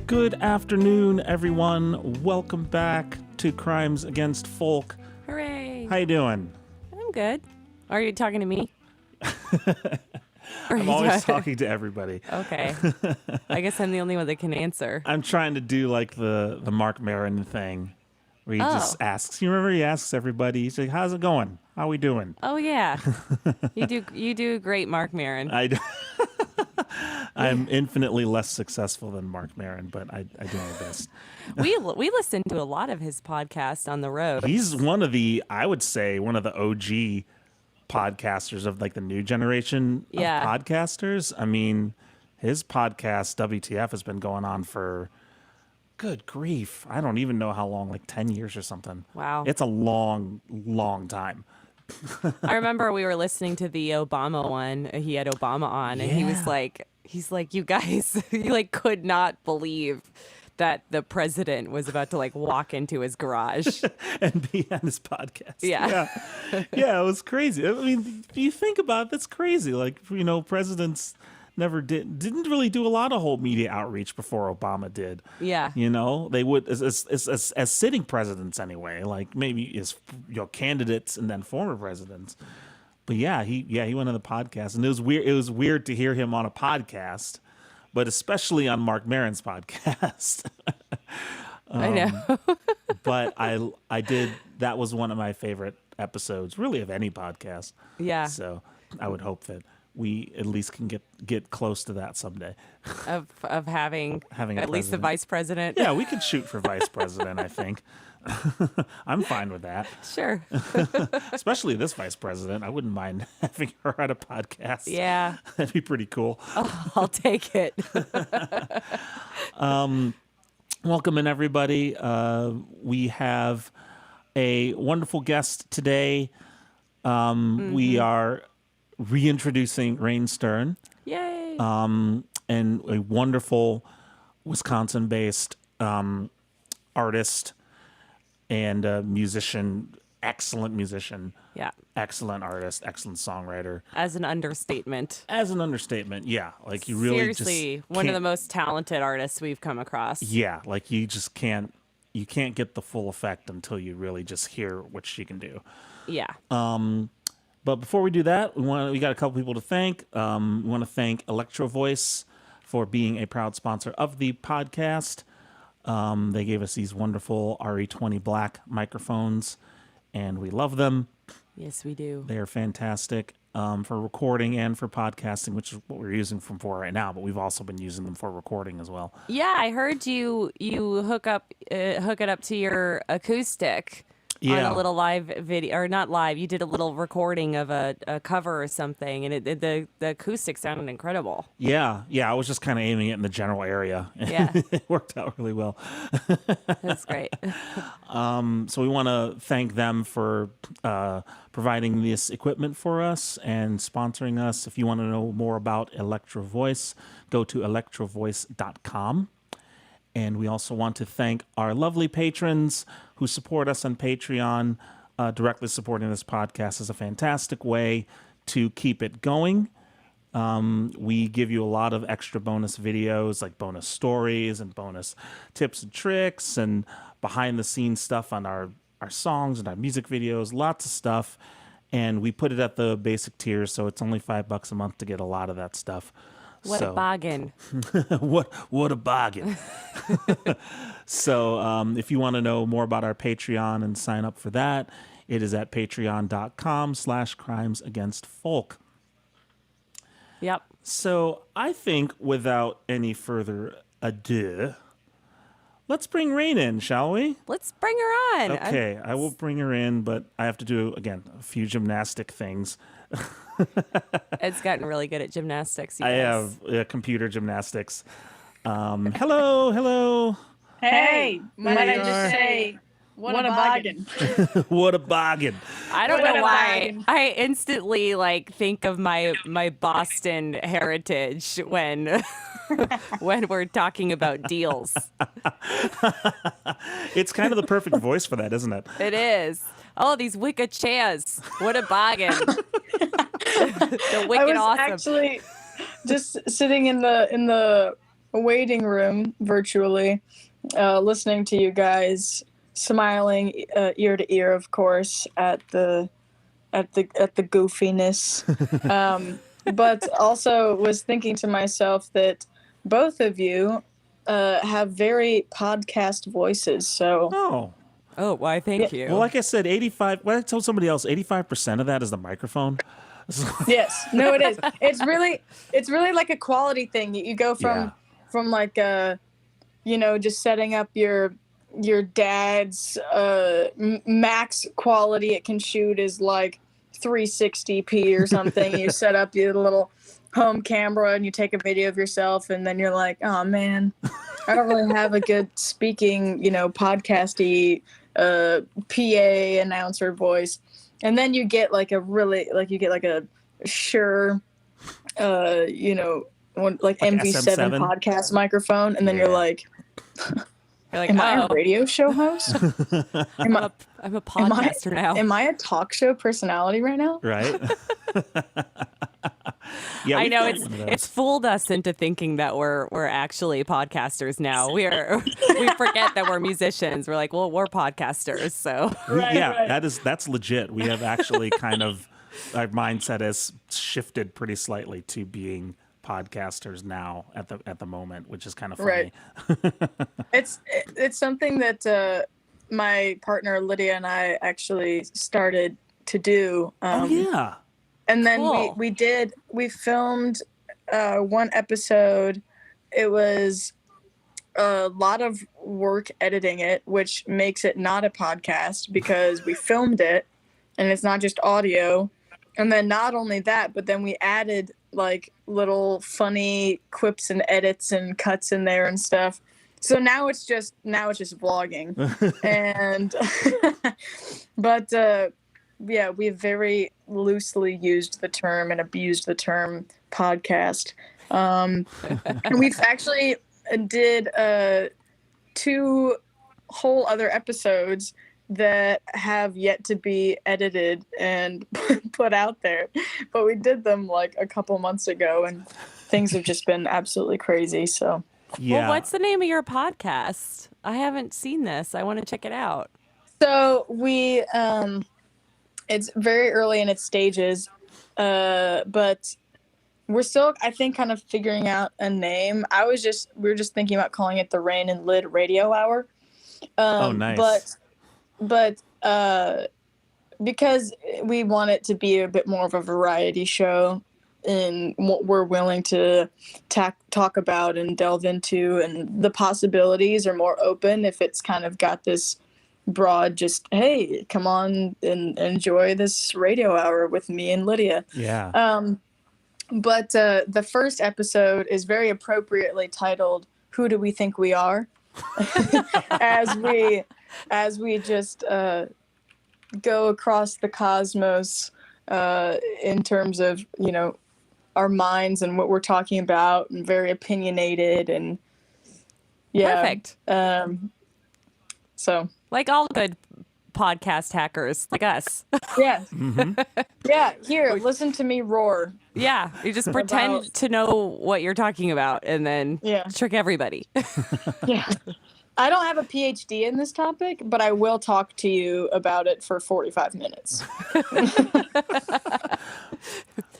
Good afternoon, everyone. Welcome back to Crimes Against Folk. Hooray! How you doing? I'm good. Are you talking to me? I'm always talking to everybody. Okay. I guess I'm the only one that can answer. I'm trying to do like the Mark Maron thing, where he just asks. You remember he asks everybody. He's like, "How's it going? How we doing?" Oh yeah, you do great, Mark Maron. I'm infinitely less successful than Mark Maron, but I do my best. We listen to a lot of his podcasts on the road. He's I would say, one of the OG podcasters of like the new generation of podcasters. I mean, his podcast, WTF, has been going on for, good grief, I don't even know how long, like 10 years or something. Wow. It's a long, long time. I remember we were listening to the Obama one. He had Obama on, and he's like, you guys, he like could not believe that the president was about to like walk into his garage and be on his podcast. Yeah, it was crazy. I mean, you think about it, that's crazy. Like, you know, presidents didn't really do a lot of whole media outreach before Obama did. Yeah, you know, they would as sitting presidents anyway. Like maybe as candidates and then former presidents. But he went on the podcast, and it was weird. It was weird to hear him on a podcast, but especially on Mark Maron's podcast. I know. But I did. That was one of my favorite episodes, really, of any podcast. Yeah. So I would hope that we at least can get close to that someday. Of having at least the vice president. Yeah, we could shoot for vice president, I think. I'm fine with that. Sure. Especially this vice president. I wouldn't mind having her on a podcast. Yeah. That'd be pretty cool. Oh, I'll take it. Welcome in, everybody. We have a wonderful guest today. We are reintroducing Raine Stern. Yay. And a wonderful Wisconsin-based artist and musician, excellent musician. Yeah. Excellent artist, excellent songwriter. As an understatement. Yeah. Like you really seriously, one of the most talented artists we've come across. Yeah, like you can't get the full effect until you really just hear what she can do. Yeah. But before we do that, we got a couple people to thank. We want to thank Electro Voice for being a proud sponsor of the podcast. They gave us these wonderful RE20 black microphones, and we love them. Yes, we do. They are fantastic for recording and for podcasting, which is what we're using them for right now. But we've also been using them for recording as well. Yeah, I heard you hook it up to your acoustic. On a little live video, or not live, you did a little recording of a cover or something, and the acoustic sounded incredible. Yeah, I was just kind of aiming it in the general area. Yeah. It worked out really well. That's great. So we want to thank them for providing this equipment for us and sponsoring us. If you want to know more about Electro Voice, go to electrovoice.com. And we also want to thank our lovely patrons who support us on Patreon. Directly supporting this podcast is a fantastic way to keep it going. We give you a lot of extra bonus videos, like bonus stories and bonus tips and tricks and behind-the-scenes stuff on our songs and our music videos, lots of stuff. And we put it at the basic tier, so it's only $5 a month to get a lot of that stuff. What a bargain. what a bargain. So if you want to know more about our Patreon and sign up for that, it is at patreon.com/crimesagainstfolk. Yep. So I think without any further ado, let's bring Raine in, shall we? Let's bring her on. Okay, I will bring her in, but I have to do, again, a few gymnastic things. Ed's gotten really good at gymnastics. I have computer gymnastics. Hello. Hey, might I just are. say, what a bargain. What a bargain. I don't What know a why bargain. I instantly like think of my Boston heritage when when we're talking about deals. It's kind of the perfect voice for that, isn't it? It is. Oh, these wicked chairs. What a bargain. They're I wicked was awesome. actually just sitting in the waiting room virtually, listening to you guys, smiling ear to ear, of course, at the goofiness, but also was thinking to myself that both of you have very podcast voices. So Oh. Oh, why thank you. Well, like I said, 85. Well, I told somebody else, 85% of that is the microphone. yes, no, it is. It's really like a quality thing. You go from like just setting up your dad's max quality it can shoot is like 360p or something. You set up your little home camera and you take a video of yourself, and then you're like, oh man, I don't really have a good speaking, podcasty PA announcer voice. And then you get like a Shure, like MV7 SM7? podcast microphone, and then you're like, You're like, am I a oh, radio show host? I'm a podcaster now. Am I a talk show personality right now? Right? Yeah, I know we've got one of those. it's fooled us into thinking that we're actually podcasters now. We forget that we're musicians. We're like, well, we're podcasters, so Right. That's legit. We have actually kind of our mindset has shifted pretty slightly to being podcasters now at the moment, which is kind of funny. Right. It's something that my partner Lydia and I actually started to do. Oh yeah. And then Cool. we filmed one episode. It was a lot of work editing it, which makes it not a podcast because we filmed it and it's not just audio. And then not only that, but then we added like little funny quips and edits and cuts in there and stuff. So now it's just vlogging. And but yeah, we've very loosely used the term and abused the term podcast. And we've actually did 2 whole other episodes that have yet to be edited and put out there. But we did them like a couple months ago, and things have just been absolutely crazy. So, Yeah. Well, what's the name of your podcast? I haven't seen this. I want to check it out. so we it's very early in its stages, but we're still, I think, kind of figuring out a name. We were just thinking about calling it the Raine and Lid Radio Hour. Oh, nice. But because we want it to be a bit more of a variety show in what we're willing to talk about and delve into, and the possibilities are more open if it's kind of got this broad, just, hey, come on and enjoy this radio hour with me and Lydia. Yeah. But the first episode is very appropriately titled "Who Do We Think We Are?" as we just go across the cosmos in terms of our minds and what we're talking about, and very opinionated, and yeah. Perfect. So Like all good podcast hackers, like us. yeah. Yeah, here, listen to me roar. Yeah, you just pretend to know what you're talking about and then trick everybody. Yeah. I don't have a PhD in this topic, but I will talk to you about it for 45 minutes.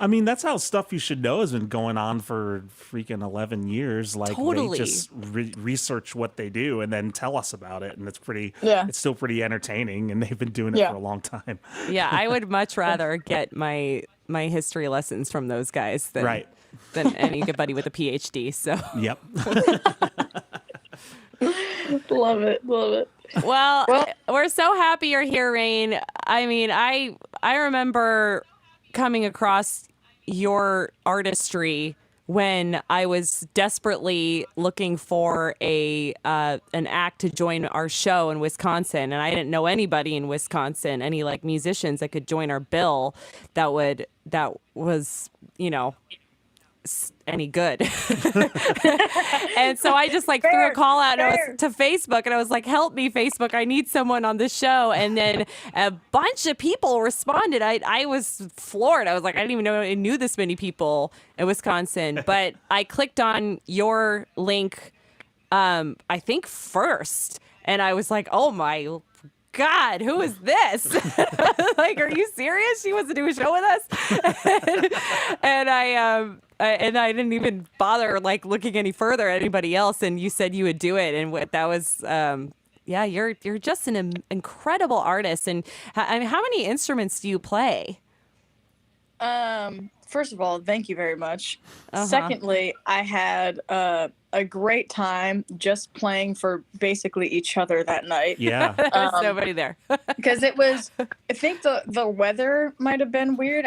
I mean, that's how Stuff You Should Know has been going on for freaking 11 years. Like, Totally. they just research what they do and then tell us about it. And it's it's still pretty entertaining. And they've been doing it for a long time. Yeah, I would much rather get my history lessons from those guys than anybody with a PhD. So Yep. Love it. Well, we're so happy you're here, Raine. I mean, I remember coming across your artistry when I was desperately looking for an act to join our show in Wisconsin, and I didn't know anybody in Wisconsin, any like musicians that could join our bill that was, any good. And so I just like threw a call out to Facebook, and I was like, help me, Facebook, I need someone on the show. And then a bunch of people responded. I was floored. I was like, I didn't even know I knew this many people in Wisconsin. But I clicked on your link, I think first, and I was like, oh my God, who is this? Like, are you serious? She wants to do a show with us? and I didn't even bother like looking any further at anybody else. And you said you would do it, and that was, yeah, you're just an incredible artist. And I mean, how many instruments do you play? First of all, thank you very much. Secondly, I had a great time just playing for basically each other that night. Yeah. There's nobody there. Because it was, I think the weather might have been weird.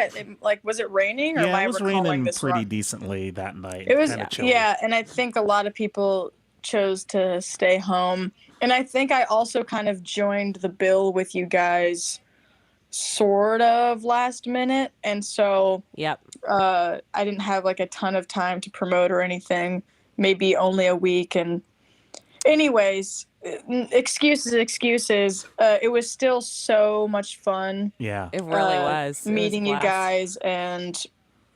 Was it raining, or am I it was recalling raining this pretty wrong? decently that night. It was, kinda chilly. yeah, and I think a lot of people chose to stay home. And I think I also kind of joined the bill with you guys sort of last minute, and so Yep. I didn't have like a ton of time to promote or anything, maybe only a week. And anyways, excuses. It was still so much fun. Yeah. It really was. It was Meeting a you blast. guys, and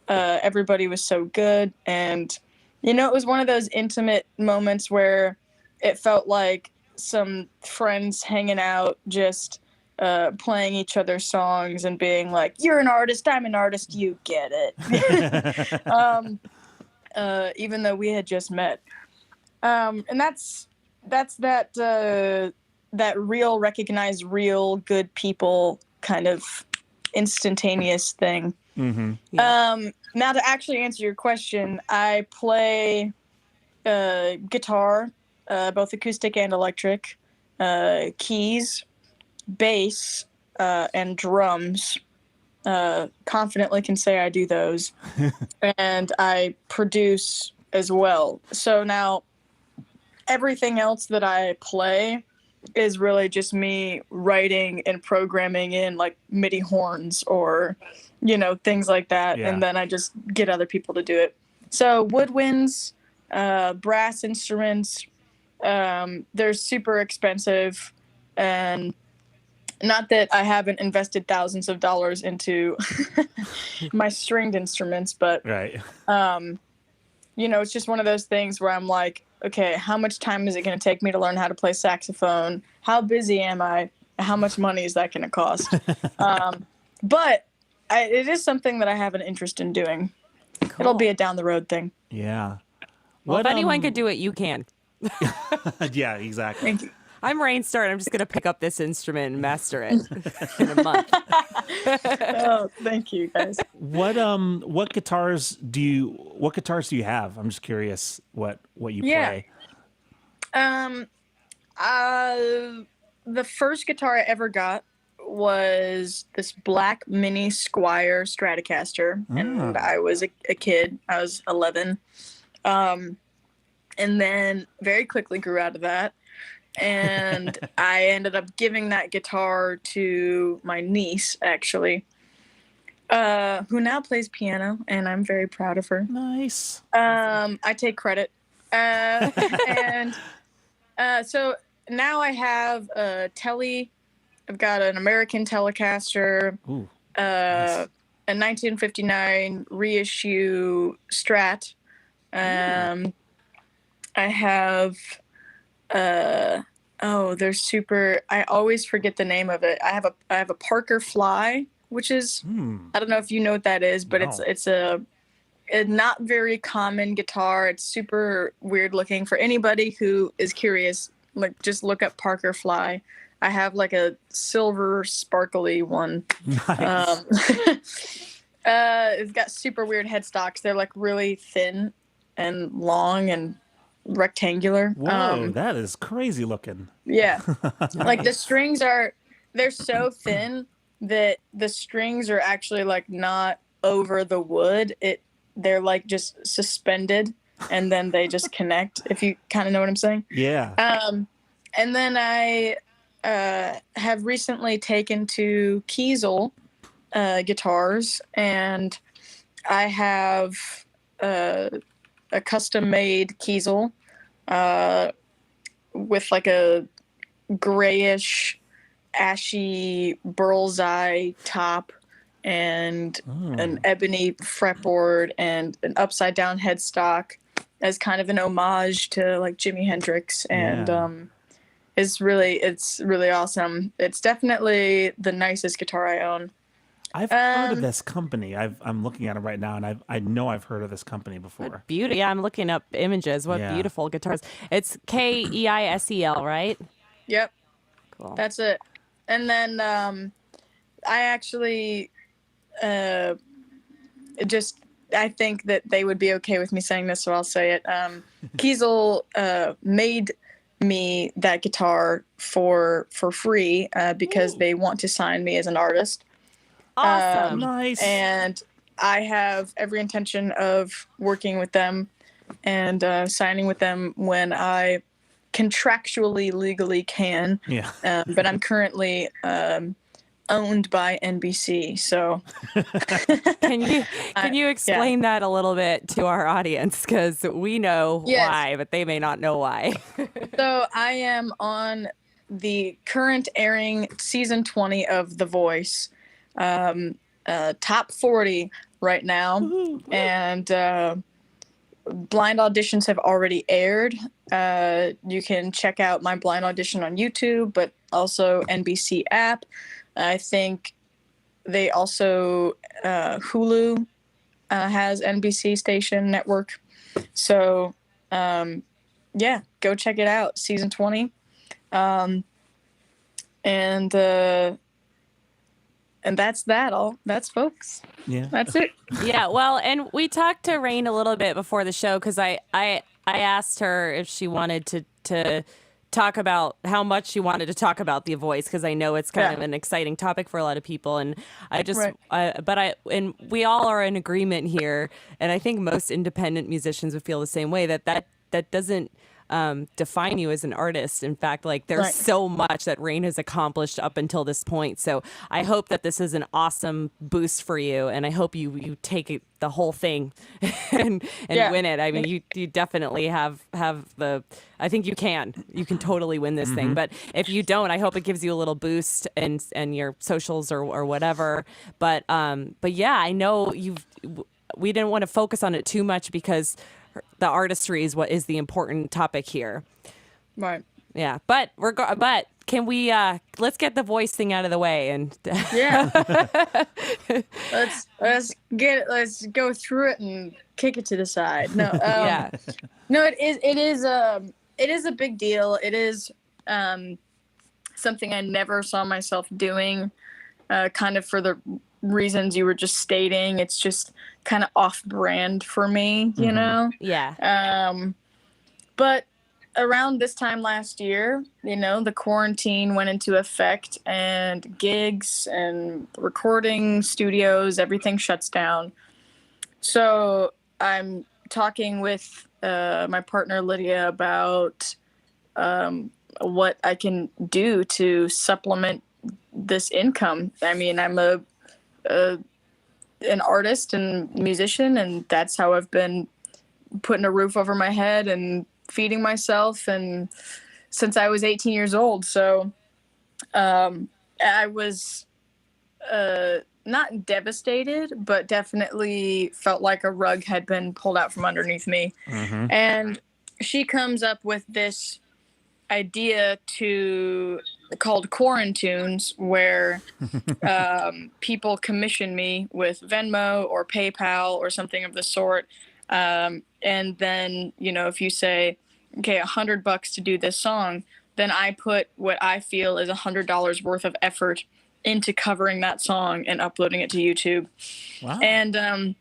everybody was so good. And, it was one of those intimate moments where it felt like some friends hanging out, just playing each other's songs and being like, you're an artist, I'm an artist, you get it. Even though we had just met. And that's that real, recognized, real good people kind of instantaneous thing. Mm-hmm. Yeah. Now to actually answer your question, I play guitar, both acoustic and electric, keys, bass, and drums. Confidently can say I do those. And I produce as well. So now everything else that I play is really just me writing and programming in like MIDI horns or, things like that. Yeah. And then I just get other people to do it. So woodwinds, brass instruments, they're super expensive, and not that I haven't invested thousands of dollars into my stringed instruments, but Right. it's just one of those things where I'm like, okay, how much time is it going to take me to learn how to play saxophone? How busy am I? How much money is that going to cost? But it is something that I have an interest in doing. Cool. It'll be a down the road thing. Yeah. Well, if anyone could do it, you can. Yeah, exactly. Thank you. I'm Raine Stern. I'm just going to pick up this instrument and master it in a month. Oh, thank you, guys. What guitars do you have? I'm just curious what you play. The first guitar I ever got was this black mini Squier Stratocaster, and I was a kid. I was 11, and then very quickly grew out of that, and I ended up giving that guitar to my niece, actually, who now plays piano, and I'm very proud of her. Nice. I take credit, and so now I have a Tele. I've got an American Telecaster, Ooh, nice. A 1959 reissue Strat. I have, they're super. I always forget the name of it. I have a Parker Fly, which is I don't know if you know what that is, but No. it's a not very common guitar. It's super weird looking. For anybody who is curious, like just look up Parker Fly. I have like a silver sparkly one. nice. It's got super weird headstocks. They're like really thin and long and rectangular. Whoa, that is crazy looking. Yeah. Like the strings they're so thin that the strings are actually like not over the wood. they're like just suspended and then they just connect, if you kind of know what I'm saying. Yeah. And then I have recently taken to Kiesel guitars, and I have a custom-made Kiesel with like a grayish, ashy Burl's Eye top and an ebony fretboard and an upside-down headstock as kind of an homage to like Jimi Hendrix, and it's really awesome. It's definitely the nicest guitar I own. I've heard of this company. I'm looking at it right now, and I know I've heard of this company before. Beauty. Yeah, I'm looking up images. What beautiful guitars. It's Keisel, right? Yep. Cool. That's it. And then I actually I think that they would be okay with me saying this, so I'll say it. Kiesel made me that guitar for free because they want to sign me as an artist. Awesome. Nice. And I have every intention of working with them and signing with them when I contractually legally can. Yeah. But I'm currently owned by NBC, so can you explain that a little bit to our audience, because we know why, but they may not know why. So I am on the current airing season 20 of The Voice, top 40 right now. Woo-hoo. And blind auditions have already aired. You can check out my blind audition on YouTube, but also NBC app. I think they also Hulu has NBC station network. So go check it out, season 20. And that's that's folks. Yeah. That's it. Yeah, well, and we talked to Raine a little bit before the show, because I asked her if she wanted to talk about how much she wanted to talk about The Voice, because I know it's kind of an exciting topic for a lot of people, and I just and we all are in agreement here, and I think most independent musicians would feel the same way, that doesn't define you as an artist. In fact, like, there's so much that Raine has accomplished up until this point. So I hope that this is an awesome boost for you, and I hope you take the whole thing and win it. I mean, you definitely have the. I think you can totally win this thing. But if you don't, I hope it gives you a little boost and your socials or whatever. But yeah, I know we didn't want to focus on it too much because the artistry is what is the important topic here. Right. Yeah. But can we let's get the voice thing out of the way, and let's go through it and kick it to the side. No. No, it is a big deal. It is something I never saw myself doing, kind of for the reasons you were just stating. It's just kind of off-brand for me, you know? Yeah. But around this time last year, the quarantine went into effect, and gigs and recording studios, everything shuts down. So I'm talking with my partner Lydia about what I can do to supplement this income. I mean, I'm an artist and musician, and that's how I've been putting a roof over my head and feeding myself, and since I was 18 years old. So I was not devastated, but definitely felt like a rug had been pulled out from underneath me. And she comes up with this idea called Quarantunes, where people commission me with Venmo or PayPal or something of the sort, and then if you say, okay, $100 to do this song, then I put what I feel is $100 worth of effort into covering that song and uploading it to YouTube. Wow. And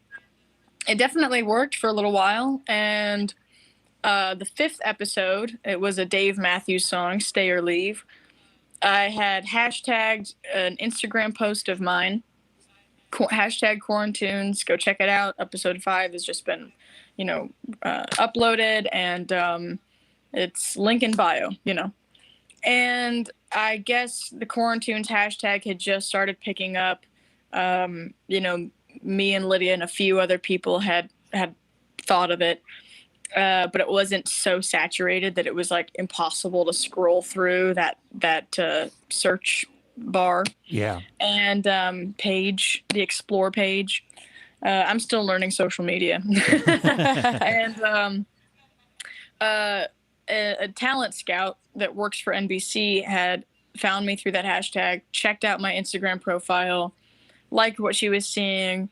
it definitely worked for a little while, and the 5th episode, it was a Dave Matthews song, Stay or Leave. I had hashtagged an Instagram post of mine, hashtag Quarantunes. Go check it out. Episode 5 has just been, uploaded, and it's link in bio, And I guess the Quarantunes hashtag had just started picking up. Me and Lydia and a few other people had thought of it, but it wasn't so saturated that it was like impossible to scroll through that search bar. Yeah. And the explore page. I'm still learning social media. And a talent scout that works for NBC had found me through that hashtag, checked out my Instagram profile, liked what she was seeing,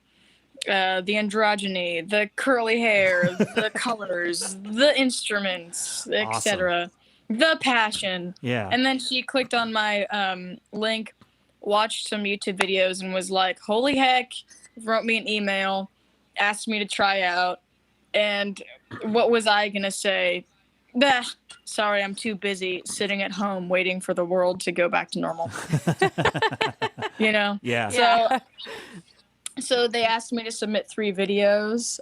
the androgyny, the curly hair, the colors, the instruments, etc., the passion. Yeah. And then she clicked on my link, watched some YouTube videos, and was like, holy heck, wrote me an email, asked me to try out. And what was I going to say? Bah, sorry, I'm too busy sitting at home waiting for the world to go back to normal. Yeah. So they asked me to submit 3 videos,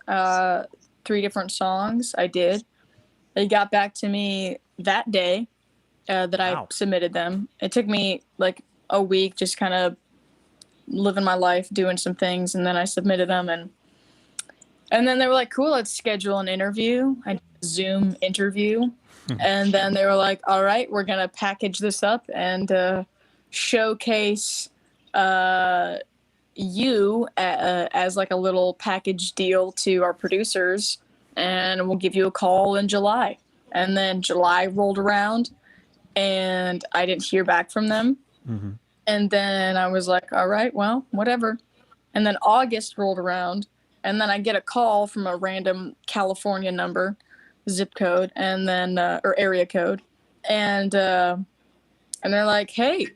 3 different songs. I did. They got back to me that day that I submitted them. It took me like a week, just kind of living my life, doing some things, and then I submitted them, and then they were like, cool, let's schedule an interview. I did a Zoom interview. And then they were like, all right, we're going to package this up and showcase you as like a little package deal to our producers, and we'll give you a call in July. And then July rolled around, and I didn't hear back from them. Mm-hmm. And then I was like, all right, well, whatever. And then August rolled around, and then I get a call from a random California number, zip code, and then or area code, and they're like, hey,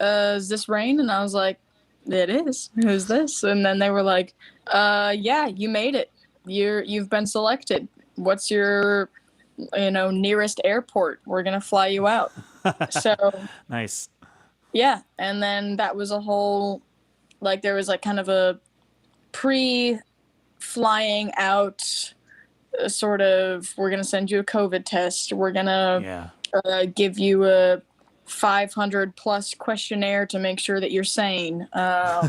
is this Raine? And I was like, it is. Who's this? And then they were like, yeah, you made it. You've been selected. What's your nearest airport? We're gonna fly you out. So nice. Yeah, and then that was a whole, like, there was like kind of a pre-flying out sort of, we're going to send you a COVID test. We're going to give you a 500 plus questionnaire to make sure that you're sane. All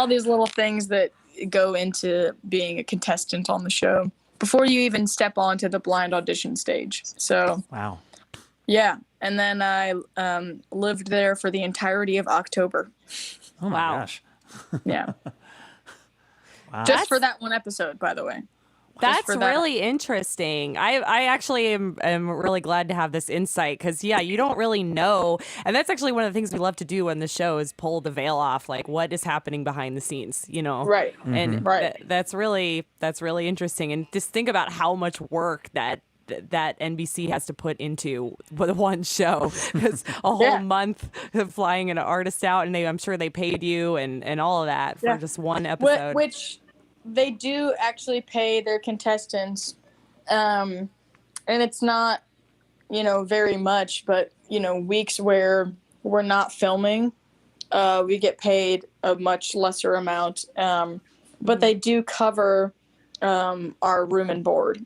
these little things that go into being a contestant on the show before you even step onto the blind audition stage. So, wow. Yeah. And then I lived there for the entirety of October. Oh my gosh. Yeah. Wow. Just for that one episode, by the way. That's really interesting. I actually am really glad to have this insight because, you don't really know. And that's actually one of the things we love to do on the show is pull the veil off, like what is happening behind the scenes, Right. Mm-hmm. And that's really interesting. And just think about how much work that NBC has to put into the one show. It's a whole month of flying an artist out, and I'm sure they paid you and all of that for just one episode. Which they do actually pay their contestants, and it's not, very much, but, weeks where we're not filming, we get paid a much lesser amount, but they do cover our room and board.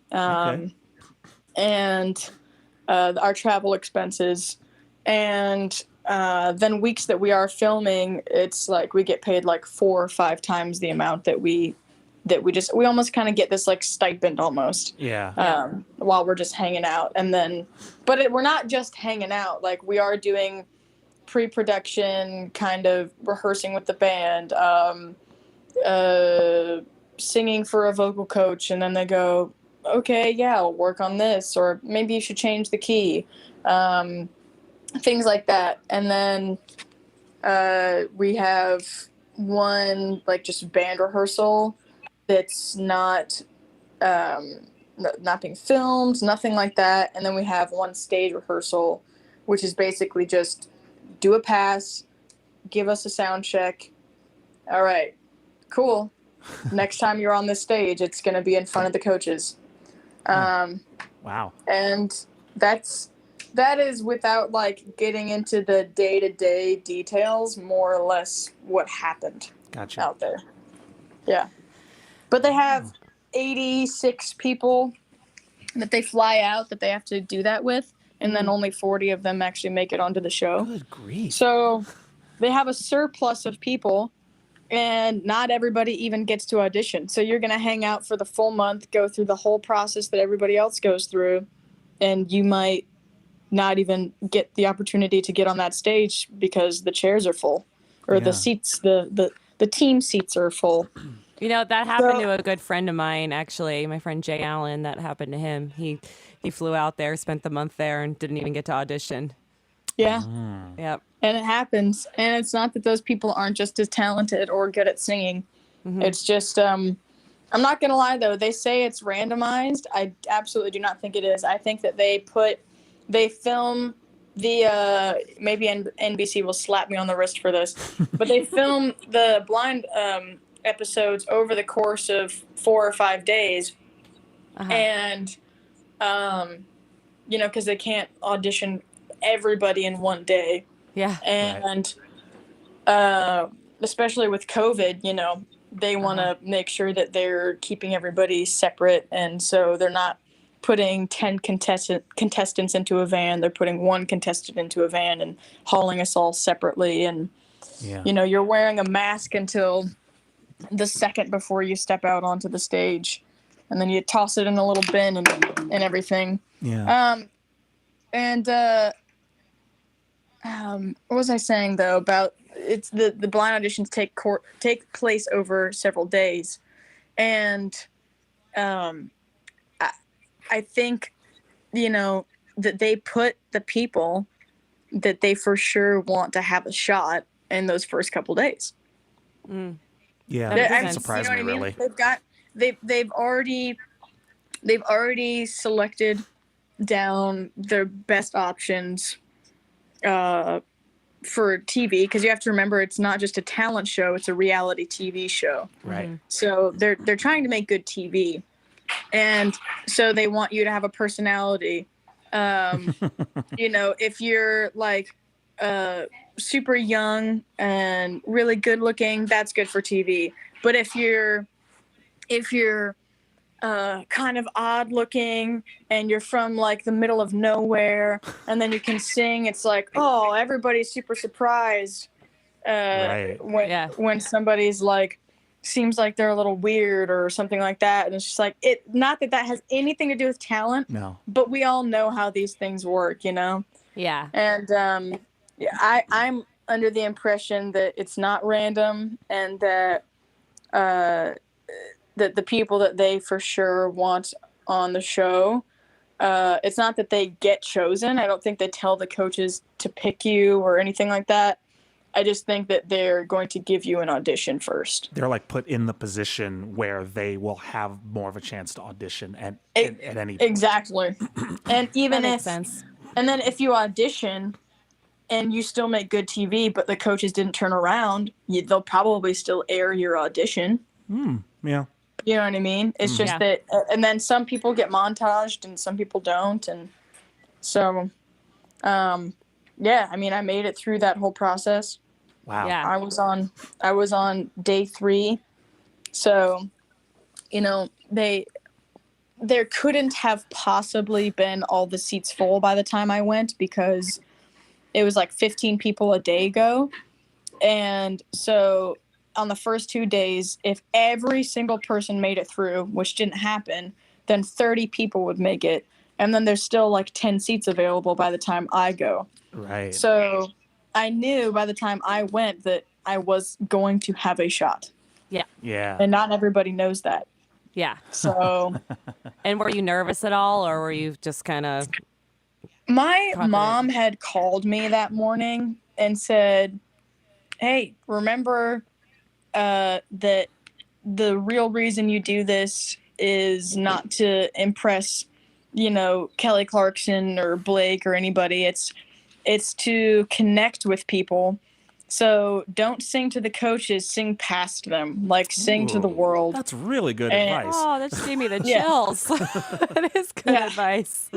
And our travel expenses, and then weeks that we are filming, it's like we get paid like 4 or 5 times the amount that we almost kind of get this like stipend almost. While we're just hanging out, and then, but we're not just hanging out. Like we are doing pre-production, kind of rehearsing with the band, singing for a vocal coach, and then they go, okay, yeah, I'll work on this, or maybe you should change the key, things like that. And then we have one like just band rehearsal that's not being filmed, nothing like that. And then we have one stage rehearsal, which is basically just do a pass, give us a sound check. All right, cool. Next time you're on this stage, it's going to be in front of the coaches. Wow. And that's that is without like getting into the day-to-day details, more or less what happened Gotcha. out there. Yeah. But they have 86 people that they fly out that they have to do that with, and then only 40 of them actually make it onto the show. Good grief. So they have a surplus of people, and not everybody even gets to audition. So you're going to hang out for the full month, go through the whole process that everybody else goes through, and you might not even get the opportunity to get on that stage because the chairs are full, or the seats, the team seats are full. You know, that happened to a good friend of mine, actually. My friend Jay Allen, that happened to him. He flew out there, spent the month there, and didn't even get to audition. Yeah. Yep. And it happens. And it's not that those people aren't just as talented or good at singing. It's just, I'm not going to lie, though. They say it's randomized. I absolutely do not think it is. I think that they film the, maybe NBC will slap me on the wrist for this, but they film the blind episodes over the course of 4 or 5 days. And, you know, because they can't audition everybody in one day. Yeah. And especially with COVID, you know, they want to make sure that they're keeping everybody separate. And so they're not putting 10 contestants into a van. They're putting one contestant into a van and hauling us all separately. And, you know, you're wearing a mask until the second before you step out onto the stage. And then you toss it in a little bin and everything. Yeah. What was I saying though about it's the blind auditions take place over several days, and I think, you know, that they put the people that they for sure want to have a shot in those first couple days. Yeah, that doesn't surprise you know me, what I mean? really. They've already selected down their best options for TV, because you have to remember it's not just a talent show, it's a reality TV show. Right. So they're trying to make good TV, and so they want you to have a personality. You know, if you're like super young and really good looking, that's good for TV. But if you're kind of odd looking and you're from like the middle of nowhere and then you can sing, it's like, oh, everybody's super surprised when somebody's like seems like they're a little weird or something like that. And it's just like, it not that has anything to do with talent, but we all know how these things work, you know. And I'm under the impression that it's not random, and that that the people that they for sure want on the show, it's not that they get chosen. I don't think they tell the coaches to pick you or anything like that. I just think that they're going to give you an audition first. They're like put in the position where they will have more of a chance to audition at any point. Exactly. And even that makes sense. And then if you audition and you still make good TV, but the coaches didn't turn around, they'll probably still air your audition. Yeah. You know what I mean? It's just that, and then some people get montaged and some people don't. And so, yeah, I mean, I made it through that whole process. Wow. Yeah. I was on day 3. So, you know, there couldn't have possibly been all the seats full by the time I went, because it was like 15 people a day go. And so on the first 2 days, if every single person made it through, which didn't happen, then 30 people would make it. And then there's still like 10 seats available by the time I go. Right. So I knew by the time I went that I was going to have a shot. Yeah. Yeah. And not everybody knows that. Yeah. So. And were you nervous at all, or were you just kind of... My mom had called me that morning and said, hey, remember that the real reason you do this is not to impress, you know, Kelly Clarkson or Blake or anybody. It's to connect with people. So don't sing to the coaches, sing past them, like sing to the world. That's really good advice. Oh, that just gave me the chills. That is good advice.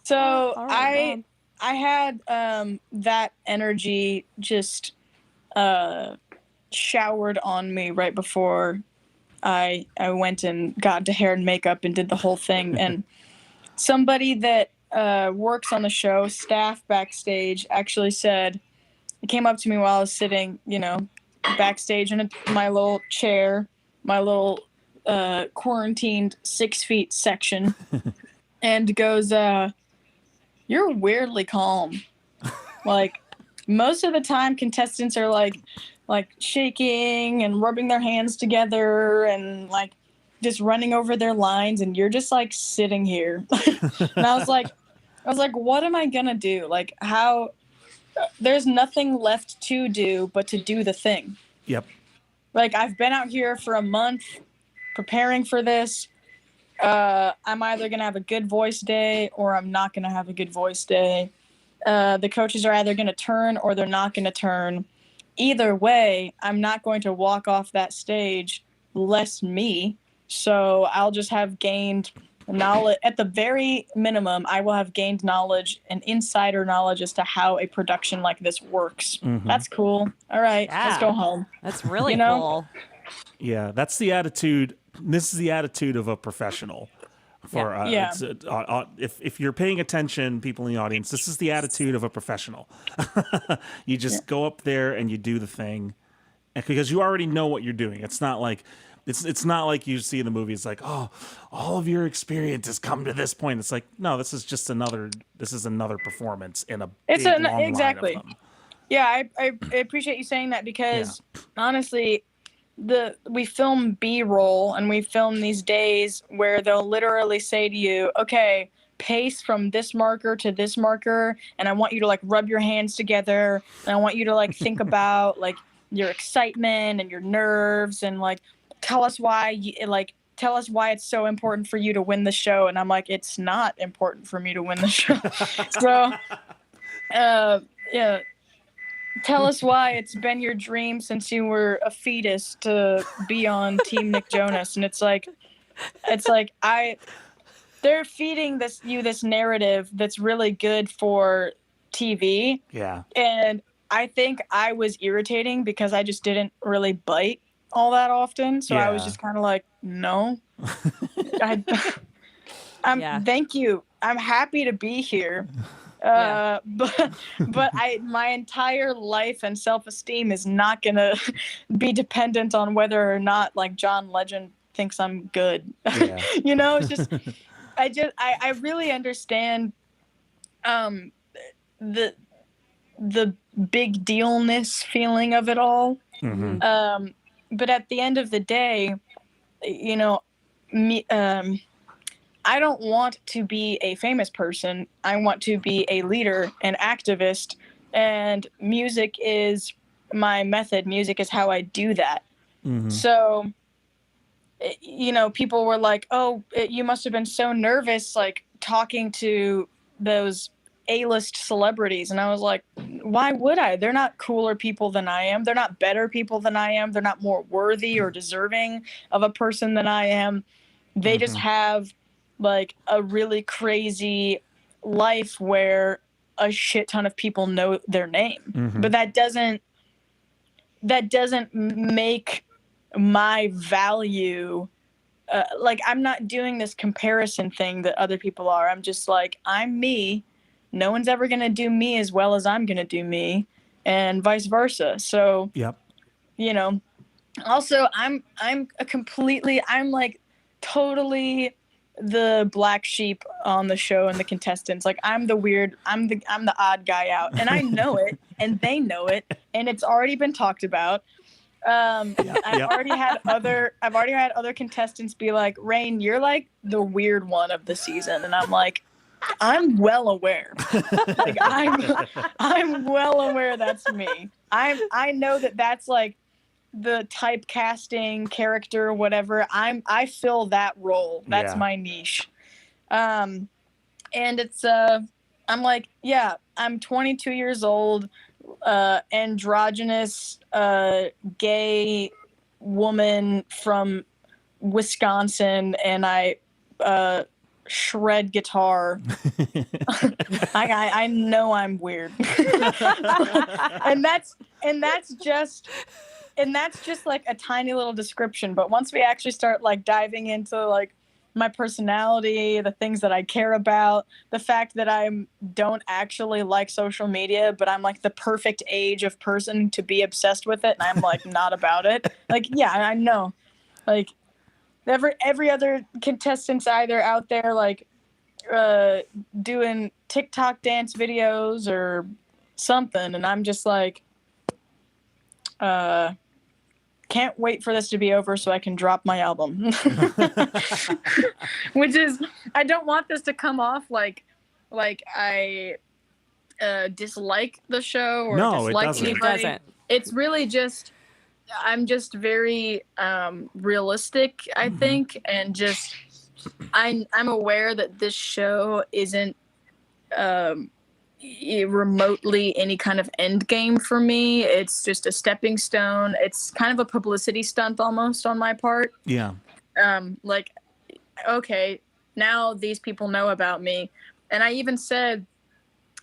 So All right, Mom. I had that energy just showered on me right before I went and got into hair and makeup and did the whole thing. And somebody that works on the show, staff backstage, actually said, it came up to me while I was sitting, backstage in my little chair, my little quarantined 6 feet section, and goes, "You're weirdly calm." Like, most of the time, contestants are like shaking and rubbing their hands together and like just running over their lines, and you're just like sitting here. And I was like, what am I gonna do? Like, how? There's nothing left to do but to do the thing. Yep. Like, I've been out here for a month preparing for this. I'm either gonna have a good voice day or I'm not gonna have a good voice day. The coaches are either gonna turn or they're not gonna turn. Either way, I'm not going to walk off that stage less me. So I'll just have gained knowledge. At the very minimum, I will have gained knowledge and insider knowledge as to how a production like this works. Mm-hmm. That's cool. All right, let's go home. That's really You know? cool. Yeah, that's the attitude. This is the attitude of a professional. For Yeah. If you're paying attention, people in the audience, this is the attitude of a professional. You just go up there and you do the thing, because you already know what you're doing. It's not like it's not like you see in the movies, like, oh, all of your experience has come to this point. It's like, no, this is another performance in a big, long exactly. line of them. Yeah, I appreciate you saying that, because honestly, we film B-roll and we film these days where they'll literally say to you, okay, pace from this marker to this marker, and I want you to like rub your hands together, and I want you to like think about like your excitement and your nerves, and like tell us why it's so important for you to win the show. And I'm like, it's not important for me to win the show. So yeah, tell us why it's been your dream since you were a fetus to be on Team Nick Jonas. And it's like they're feeding this narrative that's really good for TV. Yeah. And I think I was irritating because I just didn't really bite all that often. So I was just kind of like, no. Thank you. I'm happy to be here. But my entire life and self-esteem is not gonna be dependent on whether or not like John Legend thinks I'm good. Yeah. It's just I really understand the big dealness feeling of it all. Mm-hmm. But at the end of the day, I don't want to be a famous person. I want to be a leader, an activist, and music is my method. Music is how I do that. Mm-hmm. So, people were like, oh, you must have been so nervous, like talking to those A-list celebrities. And I was like, why would I? They're not cooler people than I am. They're not better people than I am. They're not more worthy or deserving of a person than I am. They just have like a really crazy life where a shit ton of people know their name. Mm-hmm. But that doesn't make my value like, I'm not doing this comparison thing that other people are. I'm just like, I'm me. No one's ever going to do me as well as I'm going to do me, and vice versa. So, also I'm like totally the black sheep on the show and the contestants. Like, I'm the odd guy out, and I know it, and they know it, and it's already been talked about. I've already had other contestants be like, Raine, you're like the weird one of the season. And I'm like, I'm well aware. Like, I'm well aware that's me. I know that's like the typecasting character, whatever. I fill that role. That's my niche. And it's I'm like, yeah, I'm 22 years old, androgynous, gay woman from Wisconsin, and I shred guitar. I know I'm weird. and that's just like a tiny little description, but once we actually start like diving into like my personality, the things that I care about, the fact that I don't actually like social media, but I'm like the perfect age of person to be obsessed with it, and I'm like not about it. Like, yeah, I know. Like every other contestant's either out there like doing TikTok dance videos or something, and I'm just like can't wait for this to be over so I can drop my album. Which is, I don't want this to come off like I dislike the show or No, it dislike doesn't. anybody. It doesn't. It's really just, I'm just very realistic, I think, and just I'm aware that this show isn't remotely any kind of end game for me. It's just a stepping stone. It's kind of a publicity stunt almost on my part. Yeah. Like, okay, now these people know about me. And I even said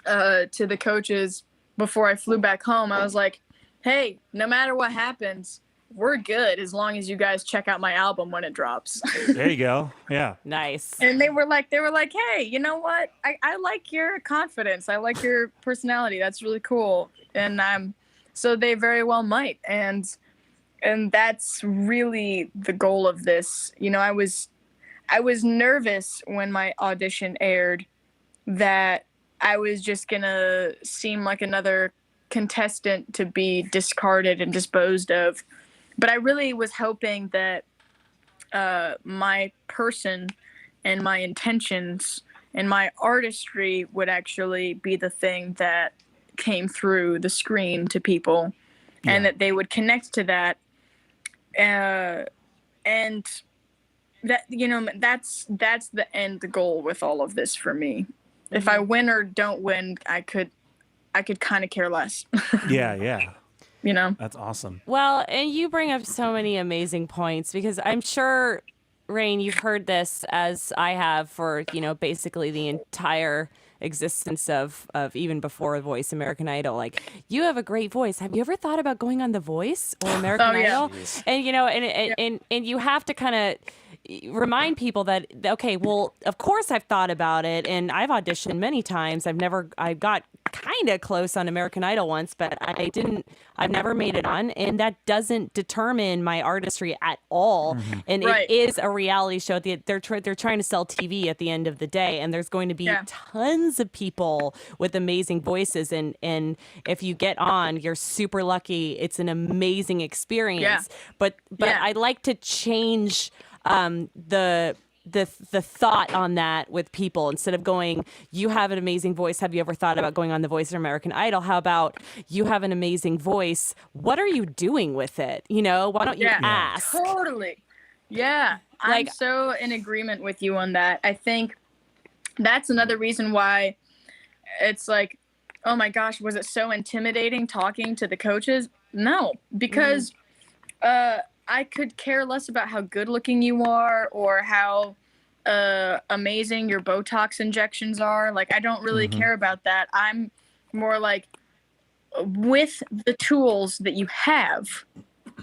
to the coaches before I flew back home, I was like, hey, no matter what happens, we're good as long as you guys check out my album when it drops. There you go. Yeah. Nice. And they were like, hey, you know what? I like your confidence. I like your personality. That's really cool. And so they very well might. And that's really the goal of this. You know, I was nervous when my audition aired that I was just gonna seem like another contestant to be discarded and disposed of. But I really was hoping that my person and my intentions and my artistry would actually be the thing that came through the screen to people, and that they would connect to that. And that, you know, that's the end goal with all of this for me. If I win or don't win, I could kind of care less. Yeah. You know? That's awesome. Well, and you bring up so many amazing points, because I'm sure, Raine, you've heard this as I have for, you know, basically the entire existence of even before Voice American Idol. Like, you have a great voice. Have you ever thought about going on The Voice or American Idol? Jeez. And, you know, and you have to kind of remind people that, okay, well, of course I've thought about it, and I've auditioned many times. I got kind of close on American Idol once, but I've never made it on, and that doesn't determine my artistry at all. And Right. it is a reality show. They're trying to sell TV at the end of the day, and there's going to be tons of people with amazing voices, and if you get on, you're super lucky. It's an amazing experience. But I'd like to change the thought on that with people. Instead of going, you have an amazing voice, have you ever thought about going on The Voice or American Idol? How about, you have an amazing voice, what are you doing with it? You know, why don't you ask? Totally. Yeah. I'm so in agreement with you on that. I think that's another reason why it's like, oh my gosh, was it so intimidating talking to the coaches? No, because I could care less about how good looking you are or how amazing your Botox injections are. Like, I don't really care about that. I'm more like, with the tools that you have,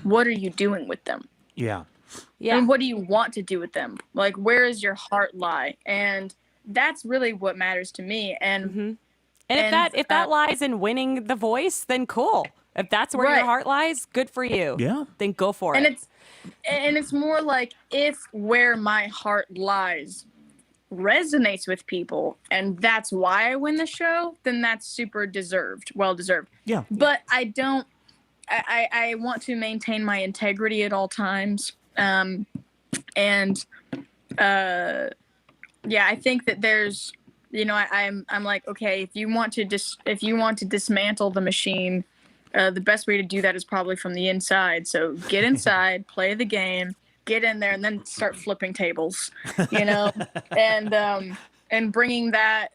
what are you doing with them? Yeah. And what do you want to do with them? Like, where does your heart lie? And that's really what matters to me. And if that lies in winning The Voice, then cool. If that's where your heart lies, good for you. Yeah. Then go for it. And it's more like, if where my heart lies resonates with people and that's why I win the show, then that's super well deserved. Yeah. But I want to maintain my integrity at all times. I think that there's, you know, I'm like, okay, if you want to dismantle the machine, the best way to do that is probably from the inside. So get inside, play the game, get in there, and then start flipping tables, you know, and bringing that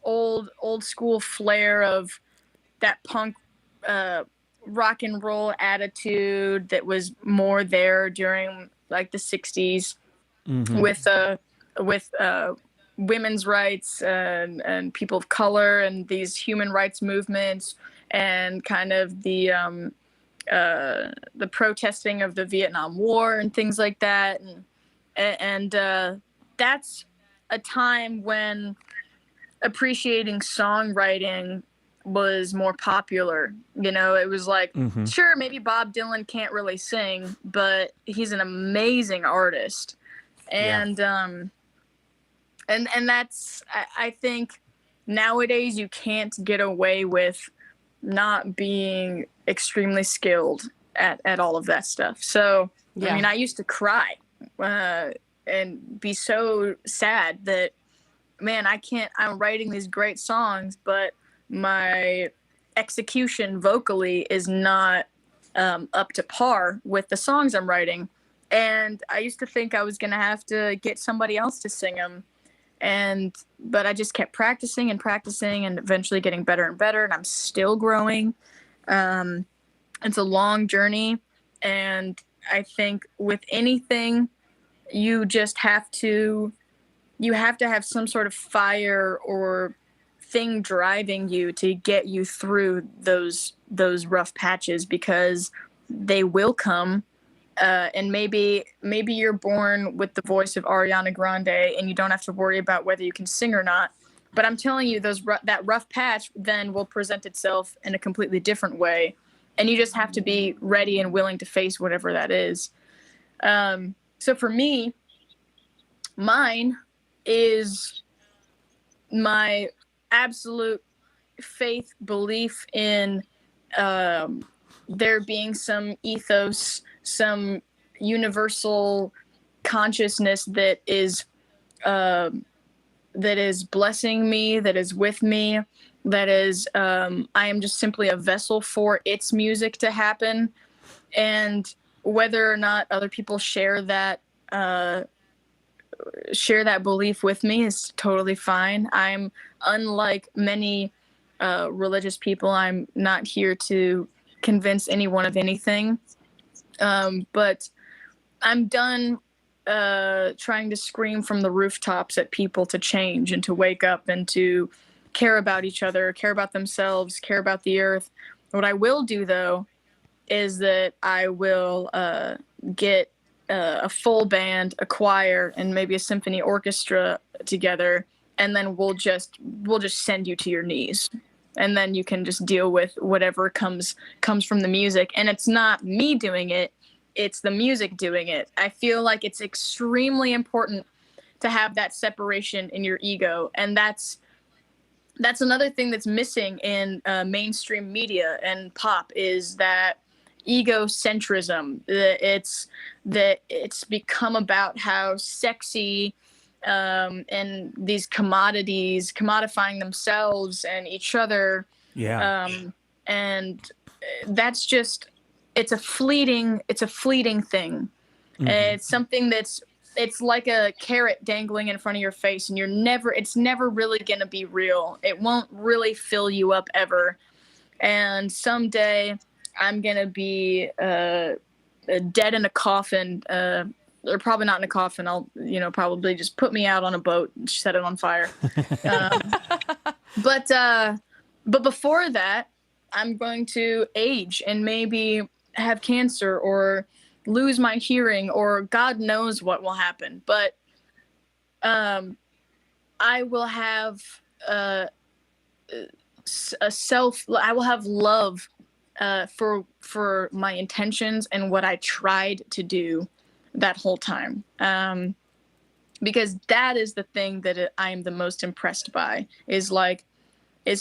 old school flair of that punk rock and roll attitude that was more there during like the 60s with women's rights and people of color and these human rights movements and kind of the protesting of the Vietnam War and things like that, and that's a time when appreciating songwriting was more popular. You know, it was like, sure, maybe Bob Dylan can't really sing, but he's an amazing artist. And and that's I think nowadays you can't get away with not being extremely skilled at all of that stuff. So I mean, I used to cry and be so sad that, man, I'm writing these great songs, but my execution vocally is not up to par with the songs I'm writing. And I used to think I was going to have to get somebody else to sing them. But I just kept practicing and practicing and eventually getting better and better. And I'm still growing. It's a long journey. And I think with anything, you just have to have some sort of fire or thing driving you to get you through those rough patches, because they will come. And maybe you're born with the voice of Ariana Grande and you don't have to worry about whether you can sing or not. But I'm telling you, that rough patch then will present itself in a completely different way. And you just have to be ready and willing to face whatever that is. So for me, mine is my absolute faith, belief in there being some ethos, some universal consciousness that is blessing me, that is with me, that is I am just simply a vessel for its music to happen. And whether or not other people share that belief with me is totally fine. I'm unlike many religious people. I'm not here to convince anyone of anything. But I'm done trying to scream from the rooftops at people to change and to wake up and to care about each other, care about themselves, care about the earth. What I will do, though, is that I will get a full band, a choir, and maybe a symphony orchestra together, and then we'll just send you to your knees. And then you can just deal with whatever comes from the music. And it's not me doing it, it's the music doing it. I feel like it's extremely important to have that separation in your ego. And that's another thing that's missing in mainstream media and pop, is that egocentrism. It's become about how sexy and these commodities commodifying themselves and each other. And that's just, it's a fleeting thing. It's something it's like a carrot dangling in front of your face, and it's never really going to be real. It won't really fill you up ever. And someday I'm going to be dead in a coffin, or probably not in a coffin. I'll, probably just put me out on a boat and set it on fire. But before that, I'm going to age and maybe have cancer or lose my hearing, or God knows what will happen. But I will have I will have love for my intentions and what I tried to do that whole time. Because that is the thing that I am the most impressed by, is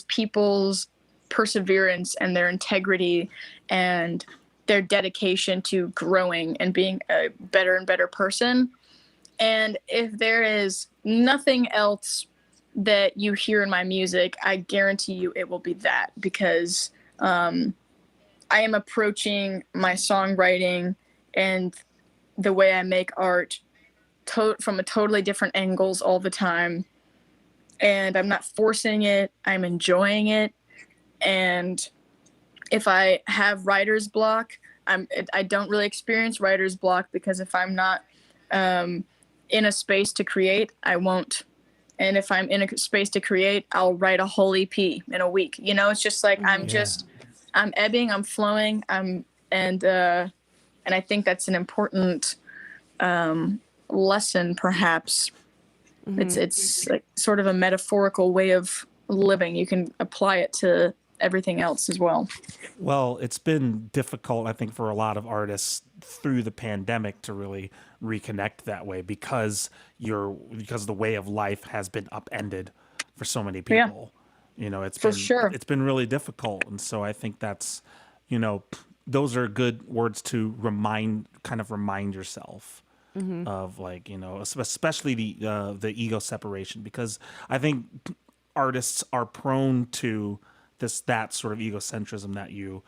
people's perseverance and their integrity and their dedication to growing and being a better and better person. And if there is nothing else that you hear in my music, I guarantee you it will be that, because I am approaching my songwriting and the way I make art from a totally different angles all the time. And I'm not forcing it. I'm enjoying it. And if I have writer's block, I don't really experience writer's block, because if I'm not in a space to create, I won't. And if I'm in a space to create, I'll write a whole EP in a week. You know, it's just like I'm ebbing, I'm flowing, and I think that's an important lesson, perhaps. It's like sort of a metaphorical way of living. You can apply it to everything else as well. Well, it's been difficult, I think, for a lot of artists through the pandemic to really reconnect that way because the way of life has been upended for so many people. You know, it's been really difficult, and so I think that's, you know, those are good words to remind yourself of, like, you know, especially the ego separation, because I think artists are prone to that sort of egocentrism that you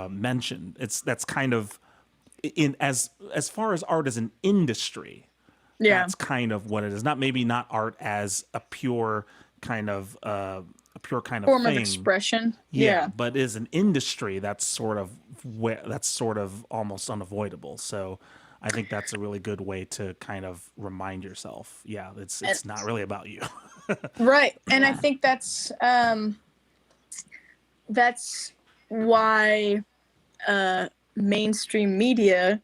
mentioned. That's kind of in as far as art as an industry. Yeah, That's kind of what it is. Not art as a pure kind of form thing. of expression. Yeah, but as an industry, that's sort of almost unavoidable. So I think that's a really good way to kind of remind yourself, yeah, it's not really about you. Right. And I think that's why mainstream media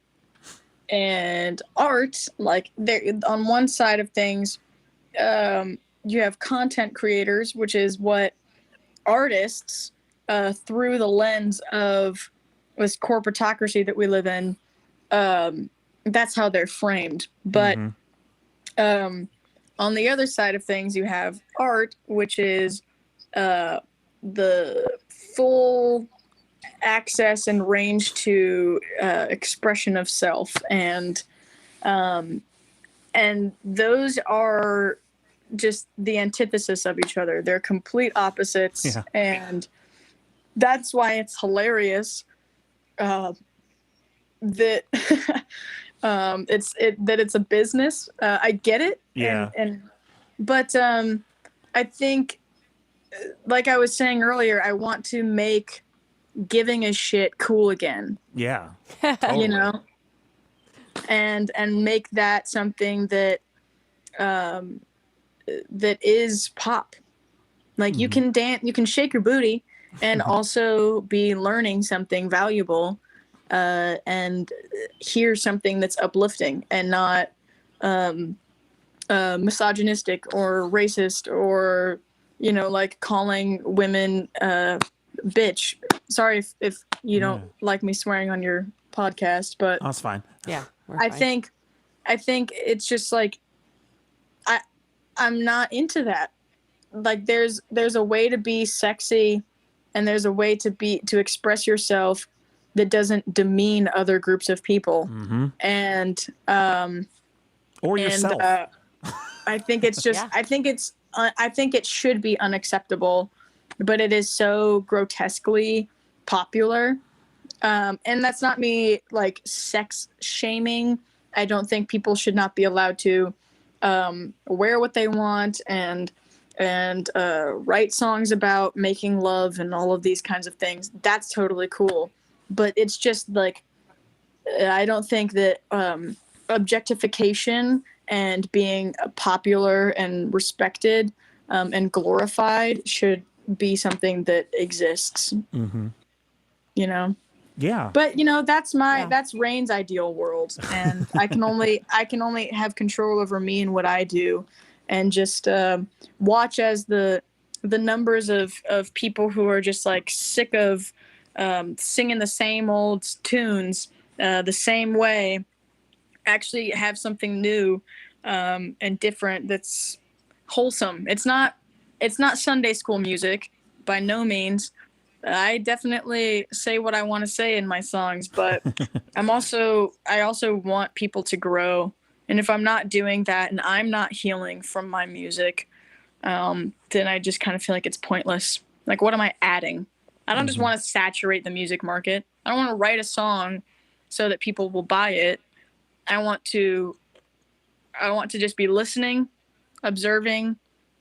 and art, like, they're on one side of things, you have content creators, which is what artists, through the lens of this corporatocracy that we live in, that's how they're framed. But on the other side of things, you have art, which is the full access and range to expression of self, and those are just the antithesis of each other. They're complete opposites, and that's why it's hilarious that it's a business. I get it, but I think, like I was saying earlier, I want to make giving a shit cool again. Yeah, totally. You know, and make that something that that is pop. Like, you can dance, you can shake your booty, and also be learning something valuable, and hear something that's uplifting and not misogynistic or racist, or, you know, like calling women bitch. Sorry if you don't like me swearing on your podcast, but that's fine. Yeah, I think it's just like, I'm not into that. Like, there's a way to be sexy, and there's a way to express yourself that doesn't demean other groups of people. And or yourself. I think it's just I think it should be unacceptable, but it is so grotesquely popular. And that's not me, like, sex shaming. I don't think people should not be allowed to wear what they want and write songs about making love and all of these kinds of things. That's totally cool. But it's just like, I don't think that objectification and being popular and respected and glorified should be something that exists. You know? Yeah. But, you know, that's Raine's ideal world, and I can only have control over me and what I do, and just watch as the numbers of people who are just, like, sick of singing the same old tunes the same way actually have something new and different that's wholesome. It's not Sunday school music by no means. I definitely say what I want to say in my songs, but I also want people to grow. And if I'm not doing that and I'm not healing from my music, then I just kind of feel like it's pointless. Like, what am I adding? I don't just want to saturate the music market. I don't want to write a song so that people will buy it. I want to just be listening, observing,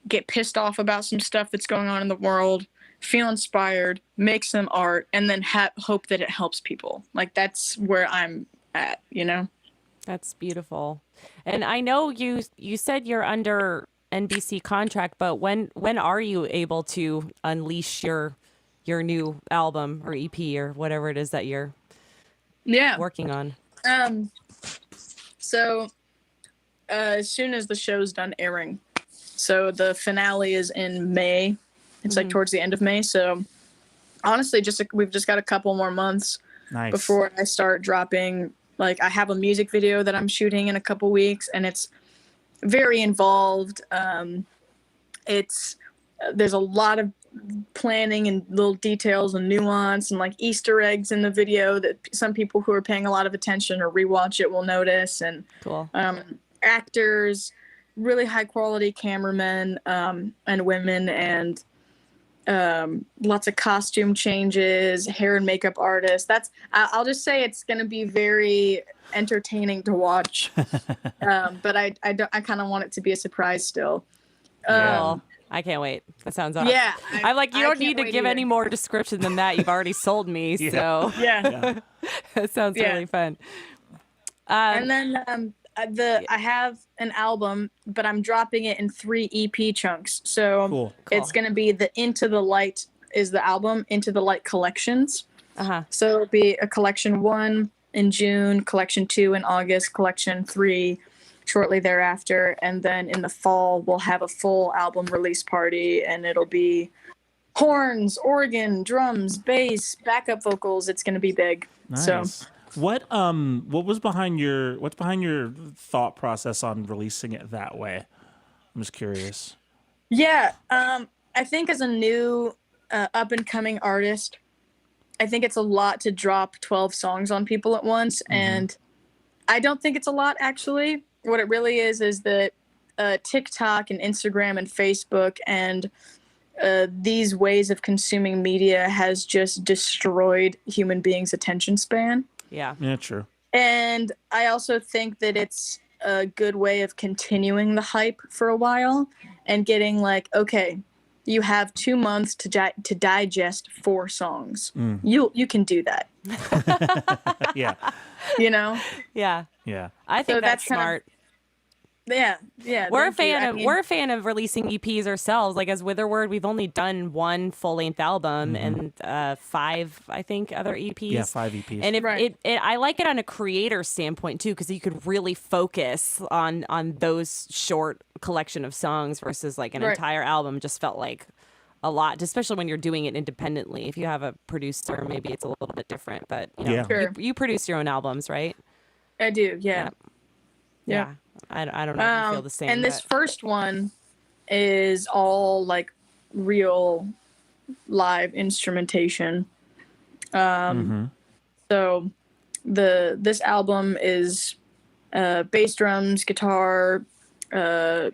get pissed off about some stuff that's going on in the world, feel inspired, make some art, and then hope that it helps people. Like, that's where I'm at, you know? That's beautiful. And I know you said you're under NBC contract, but when are you able to unleash your new album or EP or whatever it is that you're Yeah. working on? So as soon as the show's done airing. So the finale is in May. It's like towards the end of May. So honestly, we've just got a couple more months before I start dropping. Like, I have a music video that I'm shooting in a couple weeks, and it's very involved. There's a lot of planning and little details and nuance and like Easter eggs in the video that some people who are paying a lot of attention or rewatch it will notice. And Cool. Actors, really high quality cameramen and women, and lots of costume changes, hair and makeup artists. I'll just say it's going to be very entertaining to watch. But I kind of want it to be a surprise still. Cool. I can't wait. That sounds awesome. Yeah. I'm like, you don't need to wait give either. any more description than that. You've already sold me. So Yeah. that sounds really fun. And then I have an album, but I'm dropping it in 3 EP chunks. So Cool. it's going to be the Into the Light is the album, Into the Light collections. So it'll be a collection 1 in June, collection 2 in August, collection 3 shortly thereafter. And then in the fall, we'll have a full album release party, and it'll be horns, organ, drums, bass, backup vocals. It's going to be big. Nice. So What's behind your thought process on releasing it that way? I'm just curious. yeah, I think as a new up and coming artist, I think it's a lot to drop 12 songs on people at once. And I don't think it's a lot, actually. What it really is that TikTok and Instagram and Facebook and these ways of consuming media has just destroyed human beings' attention span. Yeah. Yeah, true. And I also think that it's a good way of continuing the hype for a while and getting like, okay, you have 2 months to digest 4 songs. You can do that. Yeah. You know? Yeah. Yeah. I think So that's that's kind of- smart. Yeah. We're a thank you. fan I of mean, we're a fan of releasing EPs ourselves. Like as Witherword, we've only done 1 full length album and 5, I think, other EPs. Yeah, 5 EPs. And Right. I like it on a creator standpoint too, because you could really focus on those short collection of songs versus like an Right. entire album. Just felt like a lot, especially when you're doing it independently. If you have a producer, maybe it's a little bit different. But you know, Yeah. Sure. you produce your own albums, right? I do. Yeah. Yeah. I don't know if you feel the same. And this but- first one is all like real live instrumentation. So this album is bass drums, guitar,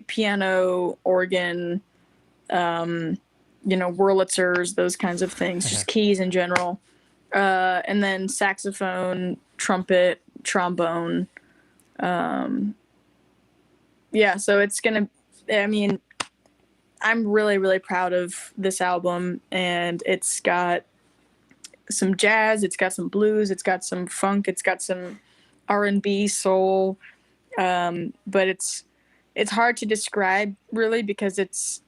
piano, organ, Wurlitzers, those kinds of things, just keys in general. And then saxophone, trumpet, trombone. So it's gonna, I mean, I'm really, really proud of this album, and it's got some jazz, it's got some blues, it's got some funk, it's got some R&B, soul, but it's hard to describe really because it's,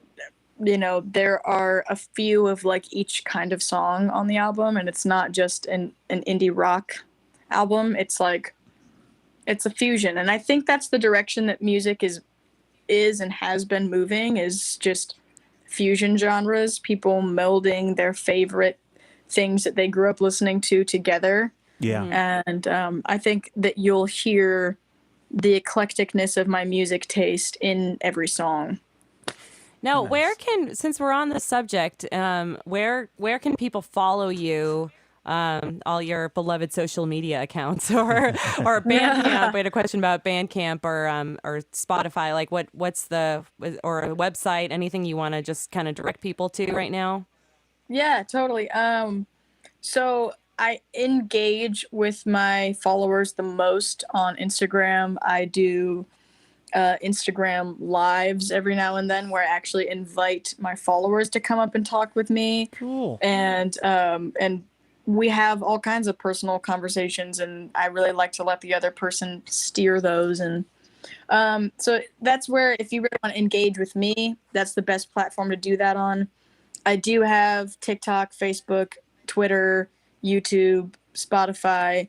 there are a few of like each kind of song on the album, and it's not just an indie rock album. It's like, it's a fusion, and I think that's the direction that music is and has been moving, is just fusion genres, people melding their favorite things that they grew up listening to together. Yeah. And I think that you'll hear the eclecticness of my music taste in every song. Now, since we're on the subject, where can people follow you? All your beloved social media accounts, or Bandcamp. We had a question about Bandcamp or Spotify. Like, what's or a website? Anything you want to just kind of direct people to right now? Yeah, totally. So I engage with my followers the most on Instagram. I do Instagram lives every now and then where I actually invite my followers to come up and talk with me. Cool. And we have all kinds of personal conversations, and I really like to let the other person steer those. And so that's where, if you really want to engage with me, that's the best platform to do that on. I do have TikTok, Facebook, Twitter, YouTube, Spotify,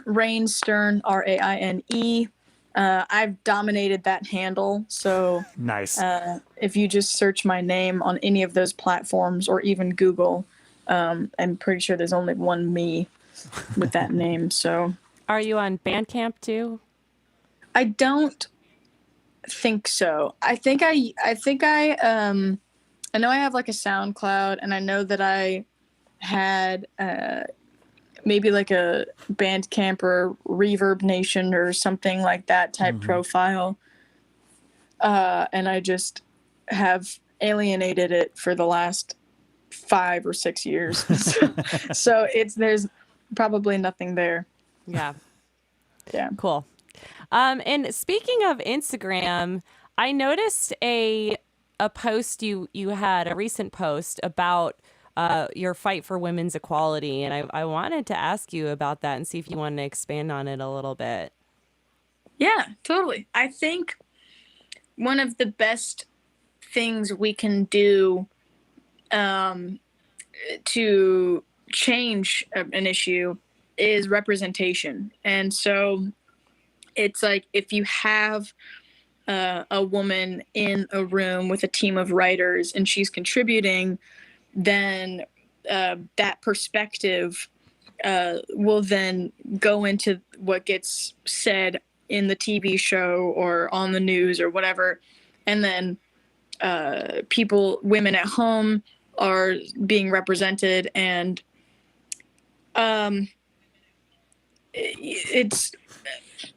Raine Stern, Raine. I've dominated that handle. So Nice. if you just search my name on any of those platforms or even Google, I'm pretty sure there's only one me with that name. So Are you on Bandcamp too? I don't think so. I know I have like a SoundCloud, and I know that I had maybe like a Bandcamp or Reverb Nation or something like that type profile. And I just have alienated it for the last 5 or 6 years. So there's probably nothing there. Yeah. Yeah. Cool. And speaking of Instagram, I noticed a post you had, a recent post about your fight for women's equality, and I wanted to ask you about that and see if you wanted to expand on it a little bit. Yeah, totally. I think one of the best things we can do to change an issue is representation. And so it's like, if you have a woman in a room with a team of writers and she's contributing, then that perspective will then go into what gets said in the TV show or on the news or whatever. And then women at home are being represented, and it's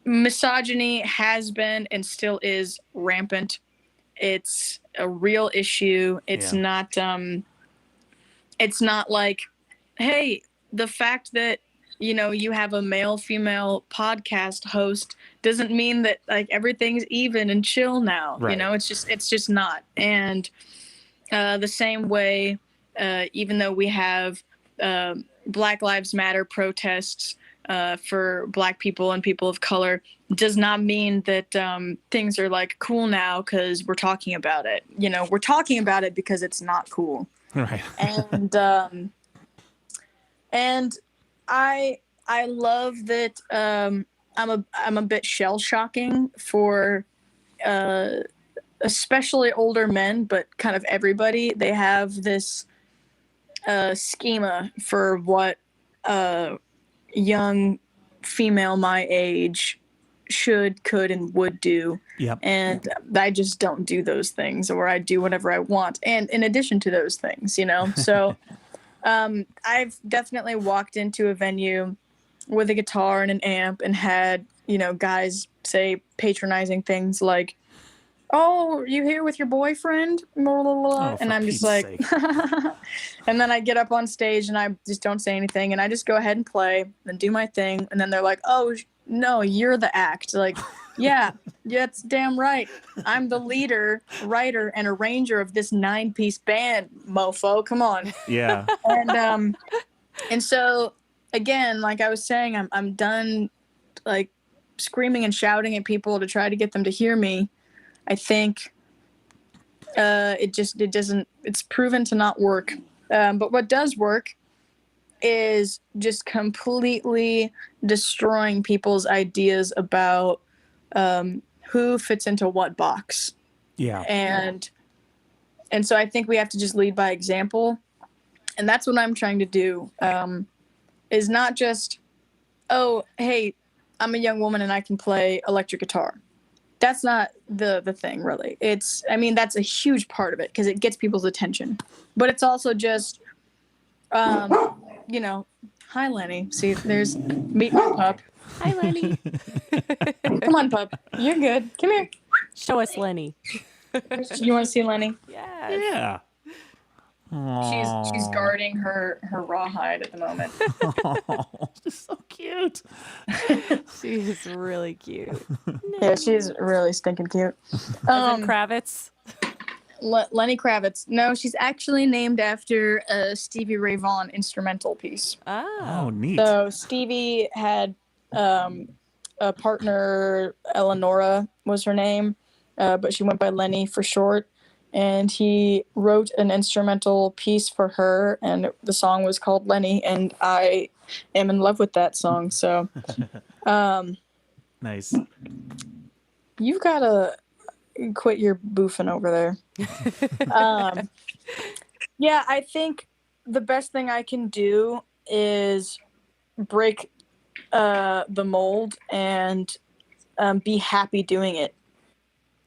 misogyny has been and still is rampant. It's a real issue. It's not like, hey, the fact that you have a male female podcast host doesn't mean that like everything's even and chill now. Right. It's just not. And the same way, even though we have Black Lives Matter protests for Black people and people of color, does not mean that things are like cool now because we're talking about it. We're talking about it because it's not cool. Right. And I love that I'm a bit shell shocking for especially older men, but kind of everybody. They have this schema for what young female my age should, could, and would do. Yep. And I just don't do those things, or I do whatever I want. And in addition to those things, so I've definitely walked into a venue with a guitar and an amp and had, guys say patronizing things like, "Oh, you here with your boyfriend?" Blah, blah, blah. And I'm just like, and then I get up on stage and I just don't say anything, and I just go ahead and play and do my thing. And then they're like, "Oh, no, you're the act." Like, yeah, it's damn right. I'm the leader, writer, and arranger of this 9-piece band, mofo. Come on. Yeah. And so again, like I was saying, I'm done like screaming and shouting at people to try to get them to hear me. I think it's proven to not work. But what does work is just completely destroying people's ideas about who fits into what box. Yeah. And so I think we have to just lead by example. And that's what I'm trying to do, is not just, oh, hey, I'm a young woman and I can play electric guitar. That's not the thing, really. That's a huge part of it because it gets people's attention. But it's also just, hi, Lenny. See, meet my pup. Hi, Lenny. Come on, pup. You're good. Come here. Show us Lenny. You want to see Lenny? Yes. Yeah. She's guarding her rawhide at the moment. Oh, she's so cute. She is really cute. Yeah, she's really stinking cute. Kravitz. Lenny Kravitz. No, she's actually named after a Stevie Ray Vaughan instrumental piece. Oh, Oh. neat. So Stevie had a partner, Eleonora was her name, but she went by Lenny for short. And he wrote an instrumental piece for her, and the song was called Lenny, and I am in love with that song. So Nice. you've got to quit your boofing over there. Yeah, I think the best thing I can do is break the mold and be happy doing it.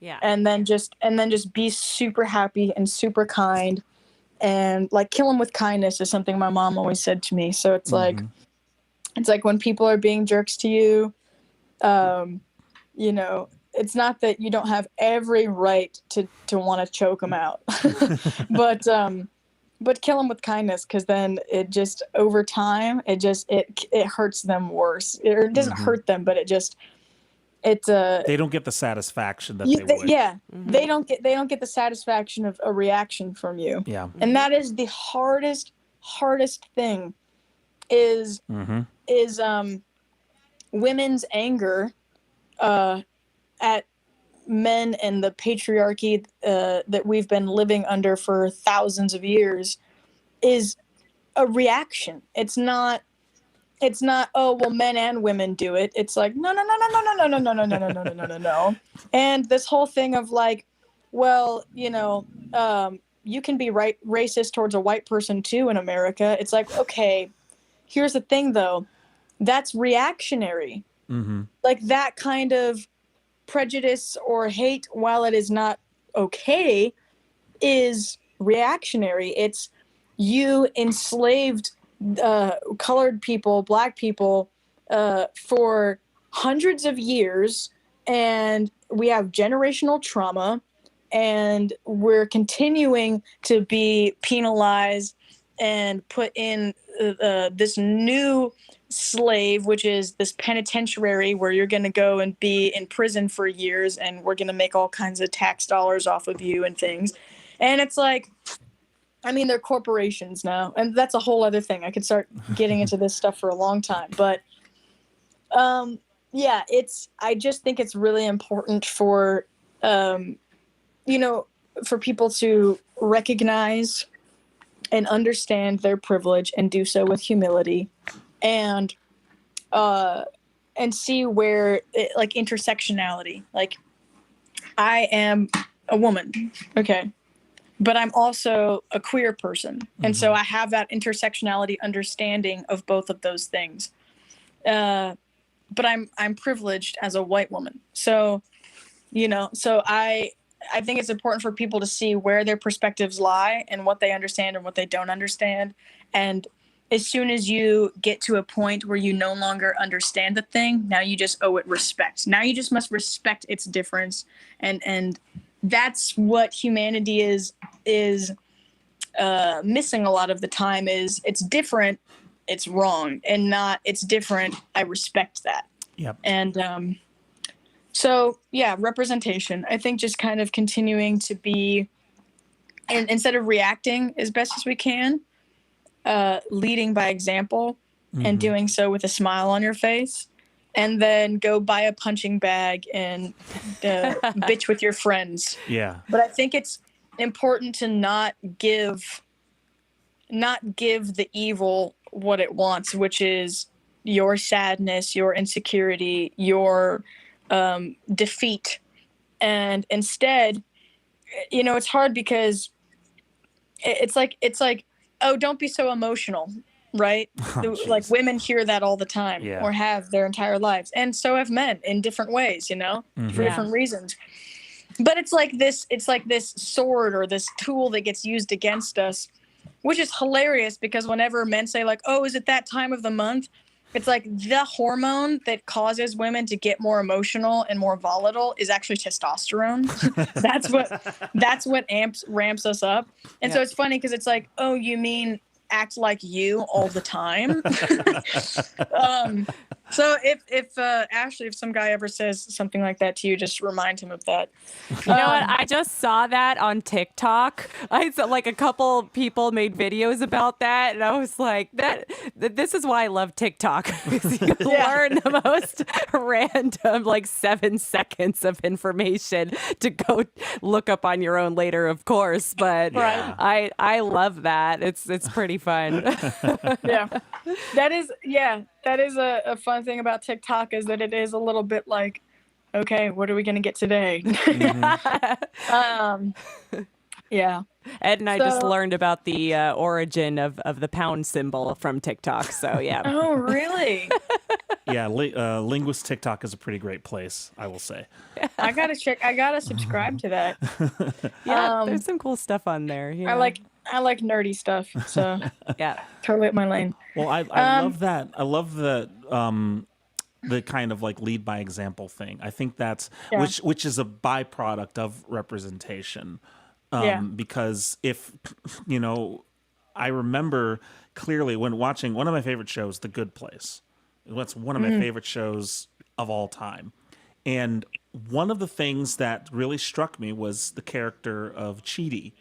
Yeah. And then just be super happy and super kind, and like kill them with kindness is something my mom always said to me. So it's like when people are being jerks to you, you know, it's not that you don't have every right to want to choke them out, but kill them with kindness, because then it just over time it hurts them worse. It doesn't hurt them, but They don't get the satisfaction that they would. yeah, they don't get the satisfaction of a reaction from you. Yeah. And that is the hardest thing is women's anger at men and the patriarchy that we've been living under for thousands of years is a reaction. It's not, oh well, men and women do it. It's like no. And this whole thing of like, well, you know, you can be racist towards a white person too in America. It's like, okay, here's the thing though, that's reactionary. Like that kind of prejudice or hate, while it is not okay, is reactionary. It's you enslaved colored people, black people, for hundreds of years, and we have generational trauma, and we're continuing to be penalized and put in this new slave, which is this penitentiary where you're going to go and be in prison for years, and we're going to make all kinds of tax dollars off of you and things. And it's like, I mean, they're corporations now, and that's a whole other thing. I could start getting into this stuff for a long time, but yeah, I just think it's really important for, you know, for people to recognize and understand their privilege and do so with humility, and see where like intersectionality, like I am a woman, okay, but I'm also a queer person. And so I have that intersectionality understanding of both of those things. But I'm privileged as a white woman. So, you know, so I think it's important for people to see where their perspectives lie and what they understand and what they don't understand. And as soon as you get to a point where you no longer understand the thing, now you just owe it respect. Now you just must respect its difference. And that's what humanity is missing a lot of the time, is it's different, it's wrong, and not it's different, I respect that. Yep. And so yeah, representation, I think, just kind of continuing to be, and instead of reacting as best as we can, leading by example, and doing so with a smile on your face, and then go buy a punching bag and bitch with your friends. Yeah. But I think it's important to not give the evil what it wants, which is your sadness, your insecurity, your defeat. And instead, you know, it's hard because it's like, oh, don't be so emotional, right? Like women hear that all the time, or have their entire lives, and so have men in different ways, you know, for different reasons. But it's like this sword or this tool that gets used against us, which is hilarious, because whenever men say like, oh, is it that time of the month? It's like the hormone that causes women to get more emotional and more volatile is actually testosterone. that's what ramps us up. And so it's funny because it's like, oh, you mean act like you all the time? So if Ashley, if some guy ever says something like that to you, just remind him of that. You know what? I just saw that on TikTok. I saw like a couple people made videos about that, and I was like, this is why I love TikTok. Because you learn the most random, like 7 seconds of information to go look up on your own later, of course. But Right. I love that. It's pretty fun. Yeah, that is a fun thing about TikTok, is that it is a little bit like, okay, what are we gonna get today? Yeah. Ed and I just So- learned about the origin of the pound symbol from TikTok. So yeah. Oh, really? Yeah, Linguist TikTok is a pretty great place, I will say. I gotta subscribe to that. Yeah, there's some cool stuff on there. You know? I like nerdy stuff, so Yeah. totally up my lane. Well, I love that. I love that the kind of like lead by example thing. I think that's which is a byproduct of representation. Because if I remember clearly when watching one of my favorite shows, The Good Place. That's one of my favorite shows of all time. And one of the things that really struck me was the character of Chidi,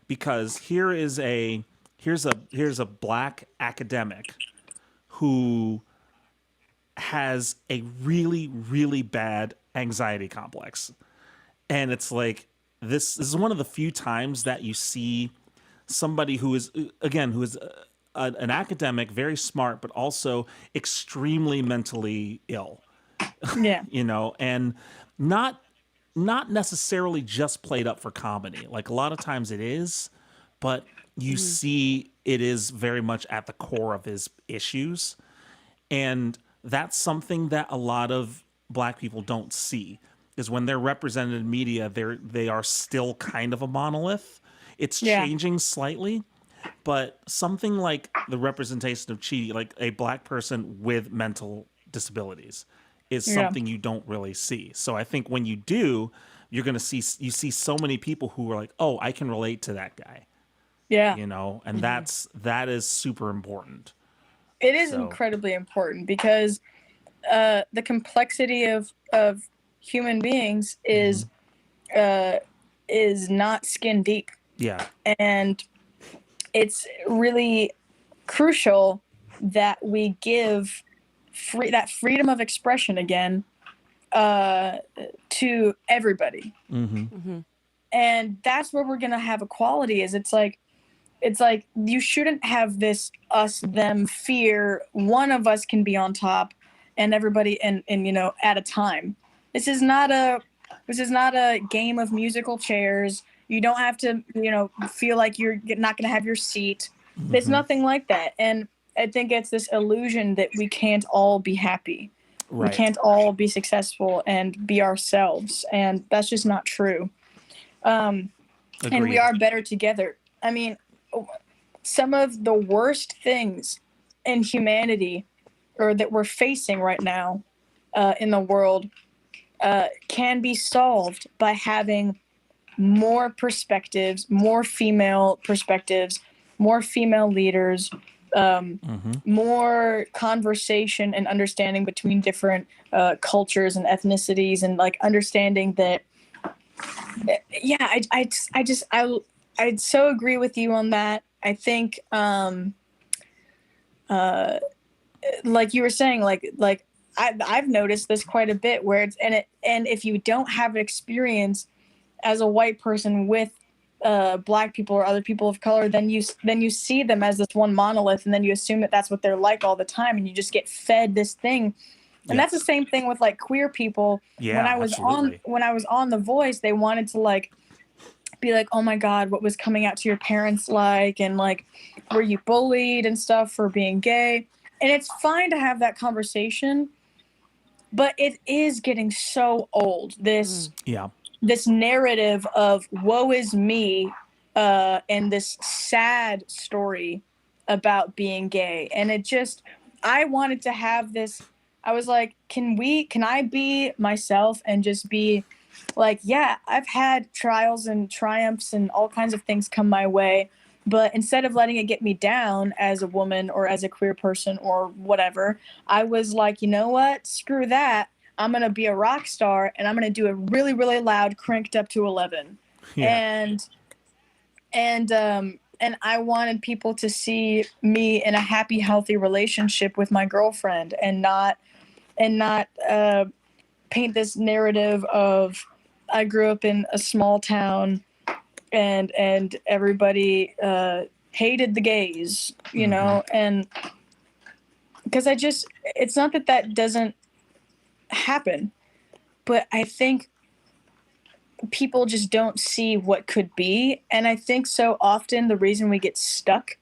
because here's a black academic who has a really, really bad anxiety complex. And it's like, this is one of the few times that you see somebody who is an academic, very smart, but also extremely mentally ill. Yeah. And not necessarily just played up for comedy. Like a lot of times it is, but you see it is very much at the core of his issues. And that's something that a lot of Black people don't see, is when they're represented in media, they are still kind of a monolith. It's changing slightly, but something like the representation of Chidi, like a Black person with mental disabilities, is something you don't really see. So I think when you do, you're going to see so many people who are like, oh, I can relate to that guy. Yeah. And that is super important. It is incredibly important, because the complexity of human beings is not skin deep. Yeah. And it's really crucial that we give that freedom of expression again to everybody. And that's where we're gonna have equality. Is it's like you shouldn't have this us them fear. One of us can be on top, and everybody and at a time. This is not a game of musical chairs. You don't have to feel like you're not going to have your seat. It's nothing like that. And I think it's this illusion that we can't all be happy. Right. We can't all be successful and be ourselves, and that's just not true. And we are better together. I mean, some of the worst things in humanity, or that we're facing right now in the world, can be solved by having more perspectives, more female perspectives, more female leaders, more conversation and understanding between different cultures and ethnicities, and like understanding that. Yeah, I'd so agree with you on that. I think, like you were saying, like I've noticed this quite a bit, where and if you don't have experience as a white person with Black people or other people of color, then you see them as this one monolith, and then you assume that that's what they're like all the time, and you just get fed this thing. And that's the same thing with like queer people. Yeah, when I was on The Voice, they wanted to like be like, oh my God, what was coming out to your parents like, and like, were you bullied and stuff for being gay? And it's fine to have that conversation, but it is getting so old. This narrative of woe is me, and this sad story about being gay. And I wanted to have this. I was like, can I be myself and just be like, yeah, I've had trials and triumphs and all kinds of things come my way, But instead of letting it get me down as a woman or as a queer person or whatever, I was like, you know what? Screw that. I'm going to be a rock star and I'm going to do it really, really loud, cranked up to 11. Yeah. And I wanted people to see me in a happy, healthy relationship with my girlfriend and not paint this narrative of I grew up in a small town and everybody hated the gays, you know, and because it's not that doesn't happen, but I think people just don't see what could be. And I think so often the reason we get stuck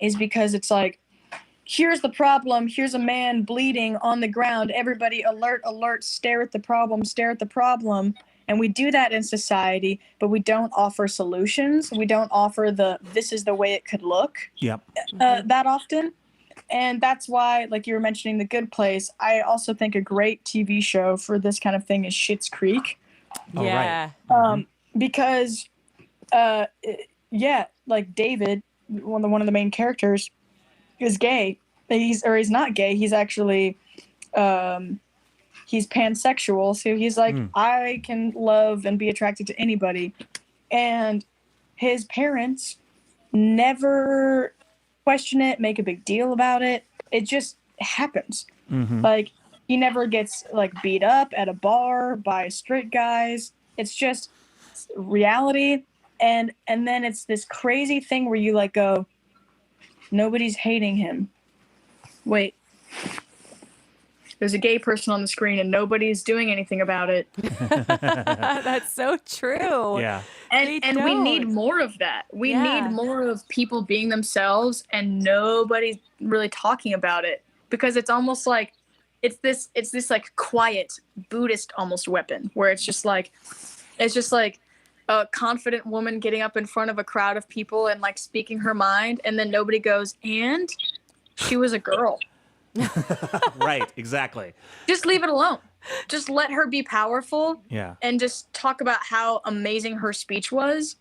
is because it's like, here's the problem. Here's a man bleeding on the ground. Everybody alert, alert, stare at the problem, stare at the problem. And we do that in society, but we don't offer solutions. We don't offer this is the way it could look that often. And that's why, like you were mentioning, The Good Place, I also think a great TV show for this kind of thing is Schitt's Creek. Yeah. Because, like David, one of the main characters, is gay. He's not gay. He's actually, he's pansexual. So he's like, I can love and be attracted to anybody. And his parents never question it, make a big deal about it. It just happens. Like, he never gets like beat up at a bar by straight guys. It's just reality. And then it's this crazy thing where you like go, nobody's hating him. Wait, there's a gay person on the screen and nobody's doing anything about it. That's so true. Yeah. And we need more of that. We need more of people being themselves and nobody really talking about it, because it's almost like it's this like quiet Buddhist almost weapon where it's just like a confident woman getting up in front of a crowd of people and like speaking her mind, and then nobody goes, and she was a girl. Right, exactly. Just leave it alone. Just let her be powerful. Yeah. And just talk about how amazing her speech was.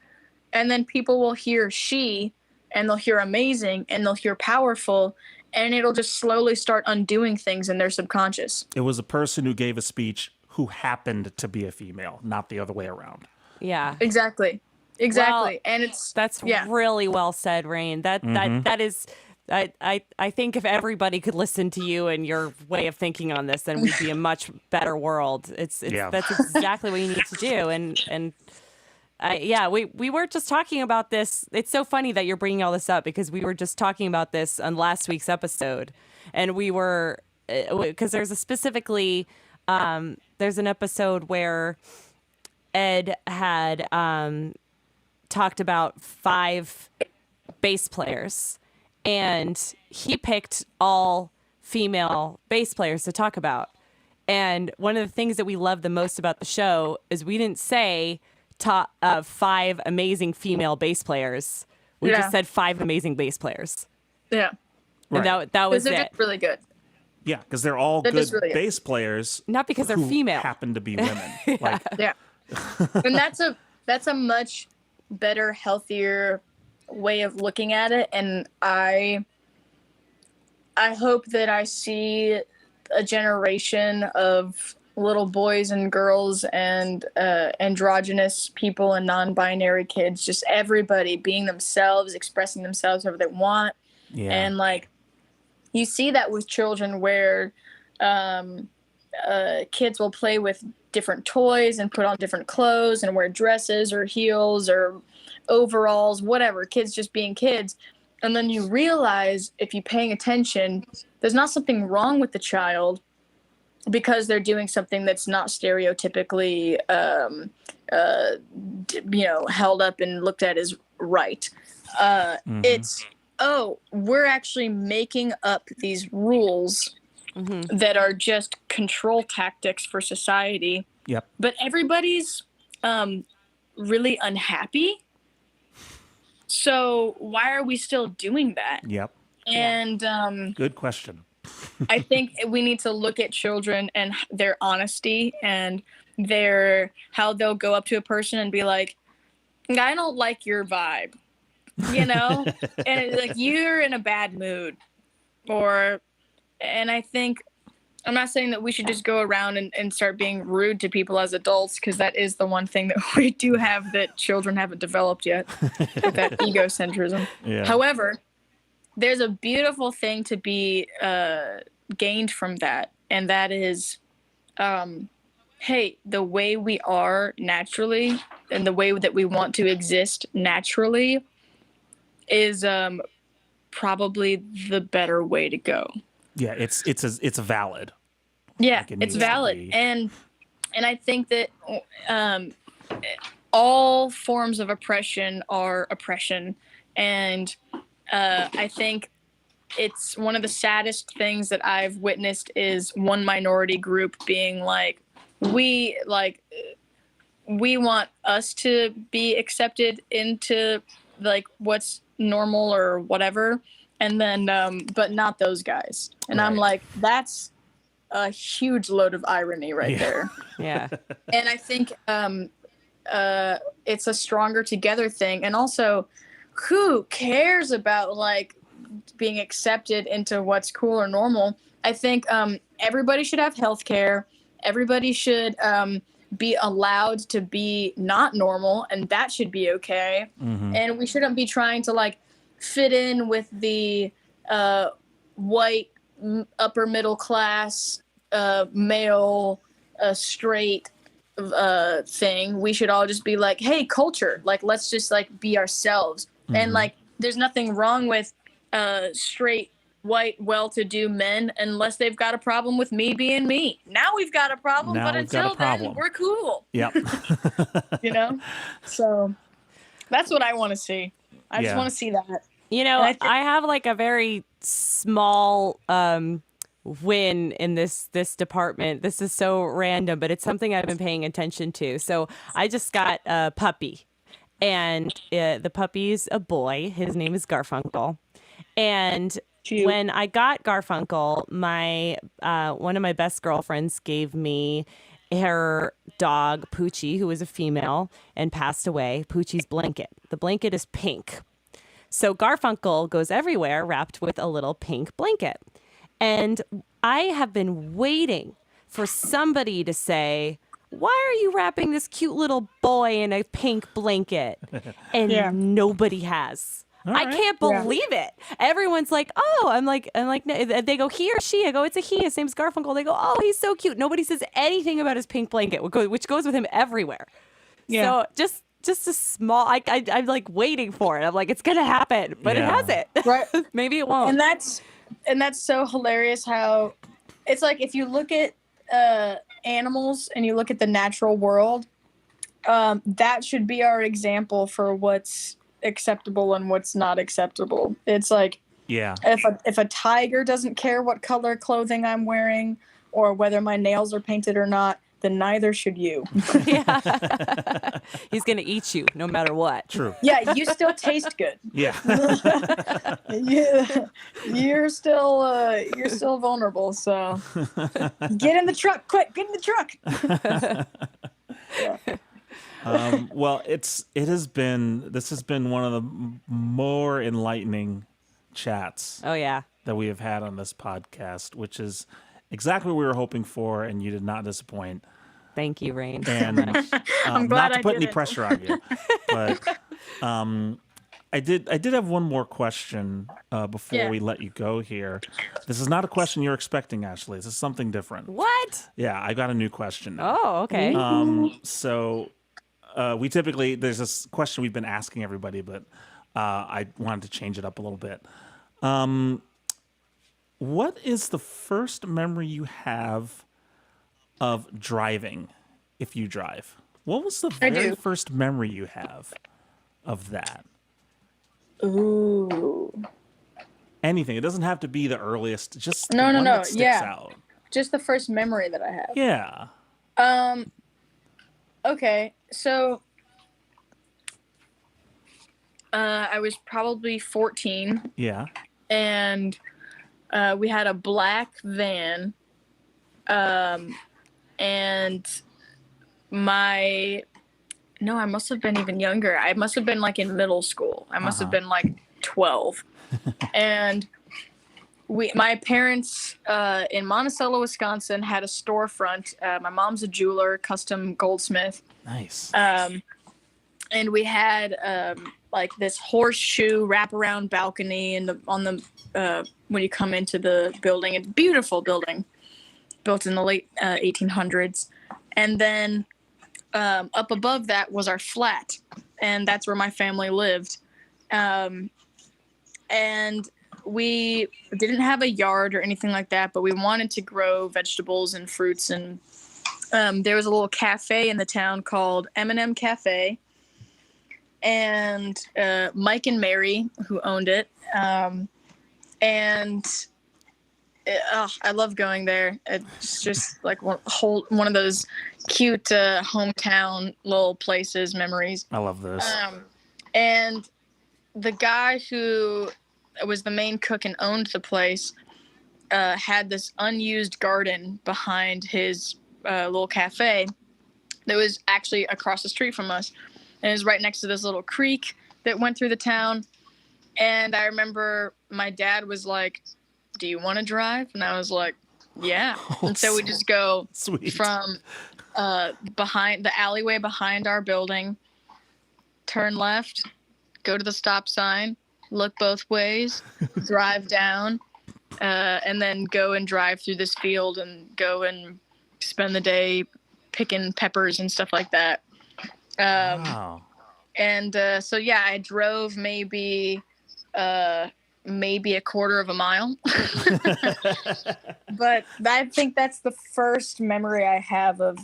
And then people will hear she, and they'll hear amazing, and they'll hear powerful, and it'll just slowly start undoing things in their subconscious. It was a person who gave a speech who happened to be a female, not the other way around. Yeah. Exactly. Well, and that's really well said, Raine. That is I think if everybody could listen to you and your way of thinking on this, then we'd be a much better world. That's exactly what you need to do. And we were just talking about this. It's so funny that you're bringing all this up, because we were just talking about this on last week's episode, and we were because there's an episode where Ed had talked about 5 bass players, and he picked all female bass players to talk about. And one of the things that we love the most about the show is we didn't say top 5 amazing female bass players. We just said 5 amazing bass players. Yeah. And Right. that was they're it. just really good. Yeah, because they're all good bass players. Not because they're who female. happen to be women. Like, Yeah. And that's a much better, healthier way of looking at it. And I hope that I see a generation of little boys and girls and androgynous people and non-binary kids, just everybody being themselves, expressing themselves however they want. yeah. And like, you see that with children where kids will play with different toys and put on different clothes and wear dresses or heels or overalls, whatever, kids just being kids. And then you realize, if you're paying attention, there's not something wrong with the child because they're doing something that's not stereotypically held up and looked at as right. It's, we're actually making up these rules that are just control tactics for society. Yep. But everybody's really unhappy. So why are we still doing that? Yep. And Good question. I think we need to look at children and their honesty and how they'll go up to a person and be like, I don't like your vibe. you know, and like you're in a bad mood, and I think I'm not saying that we should just go around and start being rude to people as adults, because that is the one thing that we do have that children haven't developed yet, with that egocentrism. Yeah. However, there's a beautiful thing to be gained from that, and that is, hey, the way we are naturally and the way that we want to exist naturally is probably the better way to go. Yeah, it's valid. Yeah, Like it it's needs to valid, be. and I think that all forms of oppression are oppression, and I think it's one of the saddest things that I've witnessed is one minority group being like, we want us to be accepted into like what's normal or whatever, and then but not those guys. And I'm Right. like, that's a huge load of irony right there. Yeah. And I think it's a stronger together thing. And also, who cares about like being accepted into what's cool or normal? I think everybody should have health care. Everybody should be allowed to be not normal, and that should be okay. Mm-hmm. And we shouldn't be trying to like fit in with the white upper middle class male straight thing. We should all just be like, hey, culture, like let's just like be ourselves. Mm-hmm. And like there's nothing wrong with straight white well-to-do men unless they've got a problem with me being me. Now we've got a problem, Now but we've got a until then problem. we're cool. Yep. You know, so that's what I want to see. I just Yeah. want to see that. You know, And I have like a very small win in this department. This is so random, but it's something I've been paying attention to. So I just got a puppy, and the puppy's a boy. His name is Garfunkel. And Cute. when I got Garfunkel, my one of my best girlfriends gave me her dog Poochie, who was a female and passed away. Poochie's blanket. The blanket is pink. So Garfunkel goes everywhere wrapped with a little pink blanket. And I have been waiting for somebody to say, why are you wrapping this cute little boy in a pink blanket? And Yeah. nobody has. All I right. can't believe it. Everyone's like, oh, I'm like, no. They go, he or she. I go, it's a he. His name's Garfunkel. They go, oh, he's so cute. Nobody says anything about his pink blanket, which goes with him everywhere. Yeah. So just a small, I'm like waiting for it. I'm like, it's going to happen, but Yeah. it hasn't. Right. Maybe it won't. And that's so hilarious how it's like if you look at animals and you look at the natural world, that should be our example for what's acceptable and what's not acceptable. It's like Yeah. if a tiger doesn't care what color clothing I'm wearing or whether my nails are painted or not, then neither should you. Yeah. He's going to eat you no matter what. True. Yeah, you still taste good. Yeah. Yeah, you're still vulnerable. So get in the truck, quick! Get in the truck. Well, this has been one of the more enlightening chats Oh, yeah. that we have had on this podcast, which is exactly what we were hoping for, and you did not disappoint. Thank you, Raine. And I'm not glad to I put any didn't. pressure on you, but I did have one more question before Yeah. we let you go here. This is not a question you're expecting, Ashley. This is something different. What? Yeah, I got a new question now. Oh, okay. So we typically, there's this question we've been asking everybody, but I wanted to change it up a little bit. What is the first memory you have of driving, if you drive? What was the I very do. first memory you have of that? Ooh, Anything. It doesn't have to be the earliest. Just No, the no, one no, that sticks yeah. out. just the first memory that I have. Yeah. Okay, so I was probably 14, Yeah. and we had a black van, and my No, I must have been even younger. I must have been like in middle school. I must have been like 12. And my parents in Monticello, Wisconsin, had a storefront. My mom's a jeweler, custom goldsmith. Nice. And we had like this horseshoe wraparound balcony on the when you come into the building. It's a beautiful building, built in the late 1800s. And then up above that was our flat, and that's where my family lived. And we didn't have a yard or anything like that, but we wanted to grow vegetables and fruits. And there was a little cafe in the town called M&M Cafe. And Mike and Mary, who owned it. I love going there. It's just like one of those cute hometown little places, memories. I love this. And the guy who was the main cook and owned the place had this unused garden behind his little cafe that was actually across the street from us. And it was right next to this little creek that went through the town. And I remember my dad was like, "Do you want to drive?" And I was like, "Yeah." And so we just go from behind the alleyway behind our building, turn left, go to the stop sign, look both ways, drive down, and then go and drive through this field and go and spend the day picking peppers and stuff like that. Wow. And so yeah, I drove maybe a quarter of a mile. But I think that's the first memory I have of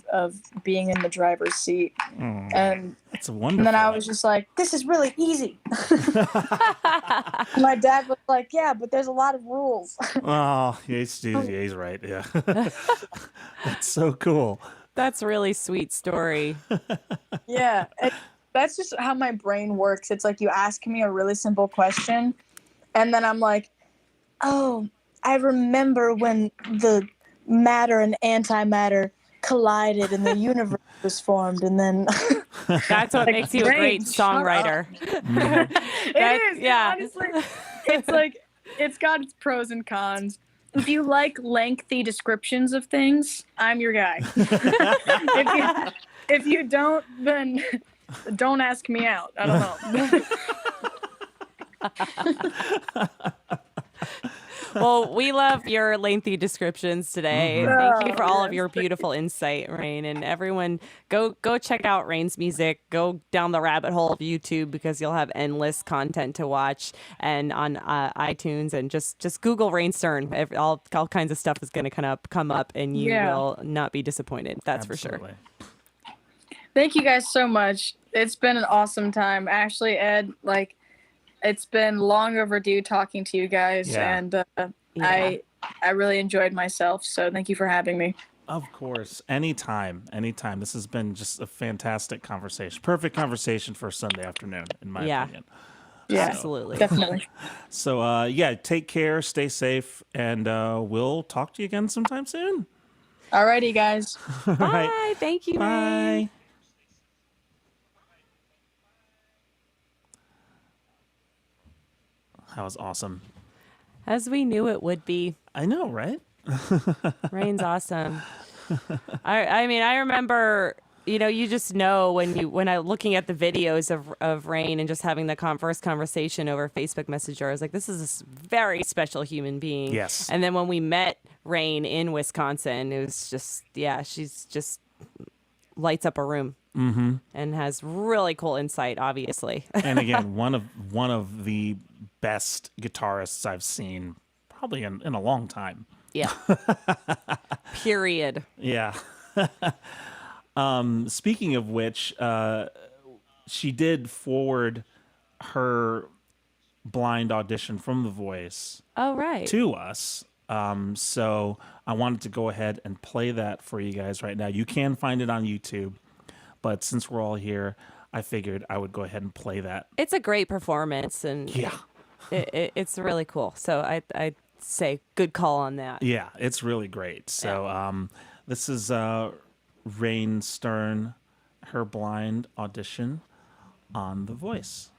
being in the driver's seat. And that's wonderful. And then I was just like, "This is really easy." My dad was like, "Yeah, but there's a lot of rules." Oh, he's right. Yeah. That's so cool. That's a really sweet story. Yeah. That's just how my brain works. It's like you ask me a really simple question, and then I'm like, "Oh, I remember when the matter and antimatter collided and the universe was formed," and then that's what makes you a great songwriter. It is. Yeah. Honestly, it's like it's got its pros and cons. If you like lengthy descriptions of things, I'm your guy. If you don't, then don't ask me out. I don't know. Well, we love your lengthy descriptions today. Thank you for all of your beautiful insight, Raine. And everyone, go check out Raine's music. Go down the rabbit hole of YouTube because you'll have endless content to watch. And on iTunes, and just Google Raine Stern. All kinds of stuff is going to come up, and you will not be disappointed. That's Absolutely. for sure. Thank you guys so much. It's been an awesome time. Actually, Ed, it's been long overdue talking to you guys, and I really enjoyed myself. So thank you for having me. Of course, anytime. This has been just a fantastic conversation, perfect conversation for a Sunday afternoon, in my opinion. Yeah, absolutely, definitely. So take care, stay safe, and we'll talk to you again sometime soon. Alrighty, guys. Bye. Right. Thank you. Bye. Raine. That was awesome. As we knew it would be. I know, right? Raine's awesome. I mean, I remember, you just know when I looking at the videos of Raine and just having the first conversation over Facebook Messenger, I was like, this is a very special human being. Yes. And then when we met Raine in Wisconsin, it was just, she's just lights up a room. Mm-hmm. And has really cool insight, obviously. And again, one of the best guitarists I've seen probably in a long time. Yeah. Period. Yeah. Speaking of which, she did forward her blind audition from The Voice to us. So I wanted to go ahead and play that for you guys right now. You can find it on YouTube. But since we're all here, I figured I would go ahead and play that. It's a great performance, and it's really cool. So I'd say good call on that. Yeah, it's really great. So this is Raine Stern her blind audition on The Voice.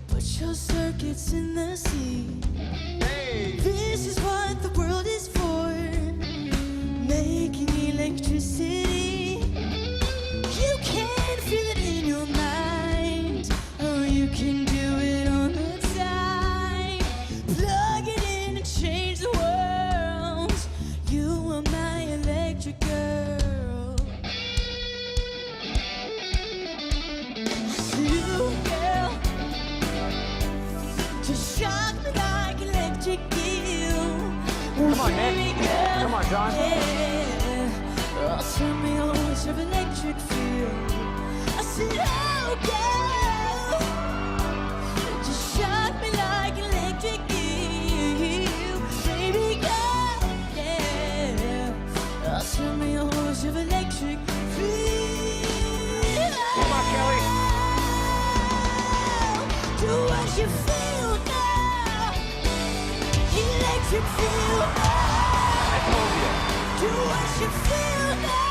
Put your circuits in the sea. Hey. This is what the world is for. Making electricity. You can feel it in your mind, or you can do it on the side. Plug it in and change the world. You are my electric girl. You, girl. Just shock me like electric eel. Come on, Nick. Come on, John. Yeah. Oh, tell me how much of electric feel. I said, oh, girl. Just shock me like electric eel. Baby girl, yeah. Oh, tell me how much of electric feel. Come on, Kelly. Do what you feel now. Electric feel now. I told you. Do what you feel now.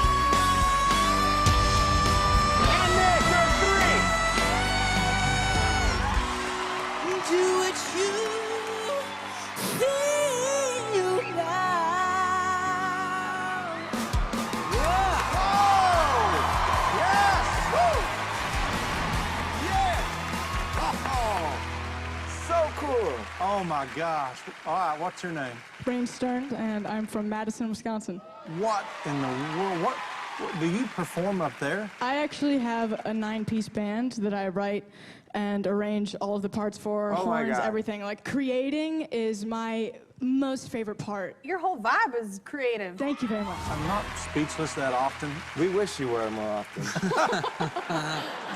And Nick, there's three. Do what you feel now. Yeah. Oh! Yes! Woo! Yeah! Oh! So cool. Oh my gosh. All right, what's your name? Raine Stern, and I'm from Madison, Wisconsin. What in the world? What do you perform up there? I actually have a 9-piece band that I write and arrange all of the parts for, Oh my horns, God. everything. Like, creating is my most favorite part. Your whole vibe is creative. Thank you very much. I'm not speechless that often. We wish you were more often.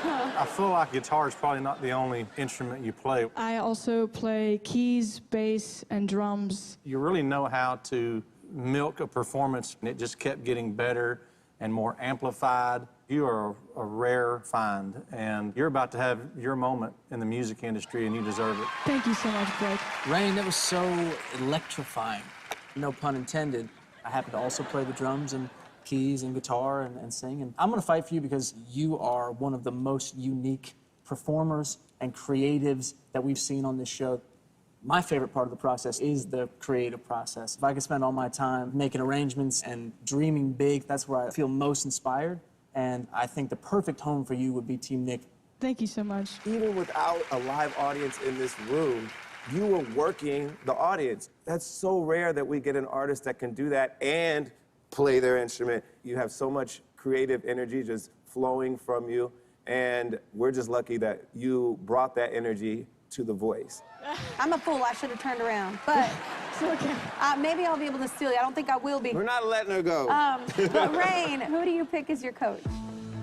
I feel like guitar is probably not the only instrument you play. I also play keys, bass, and drums. You really know how to milk a performance, and it just kept getting better and more amplified. You are a rare find, and you're about to have your moment in the music industry, and you deserve it. Thank you so much, Greg. Raine, that was so electrifying. No pun intended. I happen to also play the drums and keys and guitar and sing. And I'm gonna fight for you because you are one of the most unique performers and creatives that we've seen on this show. My favorite part of the process is the creative process. If I could spend all my time making arrangements and dreaming big, that's where I feel most inspired. And I think the perfect home for you would be Team Nick. Thank you so much. Even without a live audience in this room, you were working the audience. That's so rare that we get an artist that can do that and play their instrument. You have so much creative energy just flowing from you, and we're just lucky that you brought that energy to The Voice. I'm a fool. I should have turned around. But It's okay. maybe I'll be able to steal you. I don't think I will be. We're not letting her go. But Raine, who do you pick as your coach?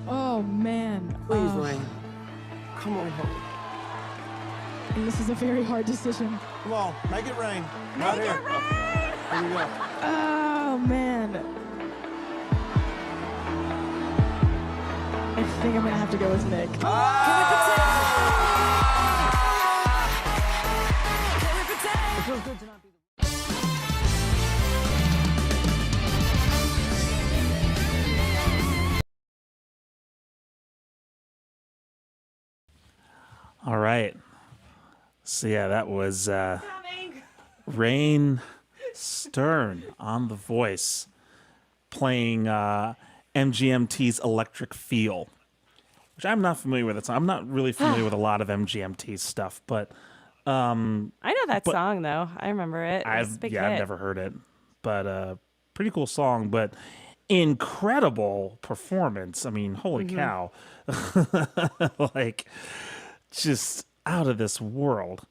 Oh, man. Please, Raine. Come on home. And this is a very hard decision. Come on, make it rain. Make Right it here. rain! Here you go. Oh, man. I think I'm gonna have to go with Nick. It feels good to not be the All right. So yeah, that was Raine Stern on The Voice playing MGMT's Electric Feel, which I'm not familiar with. I'm not really familiar with a lot of MGMT's stuff, but I know that song though. I remember it. It was a big I've hit. never heard it, but pretty cool song, but incredible performance. I mean, holy cow. Like, just out of this world.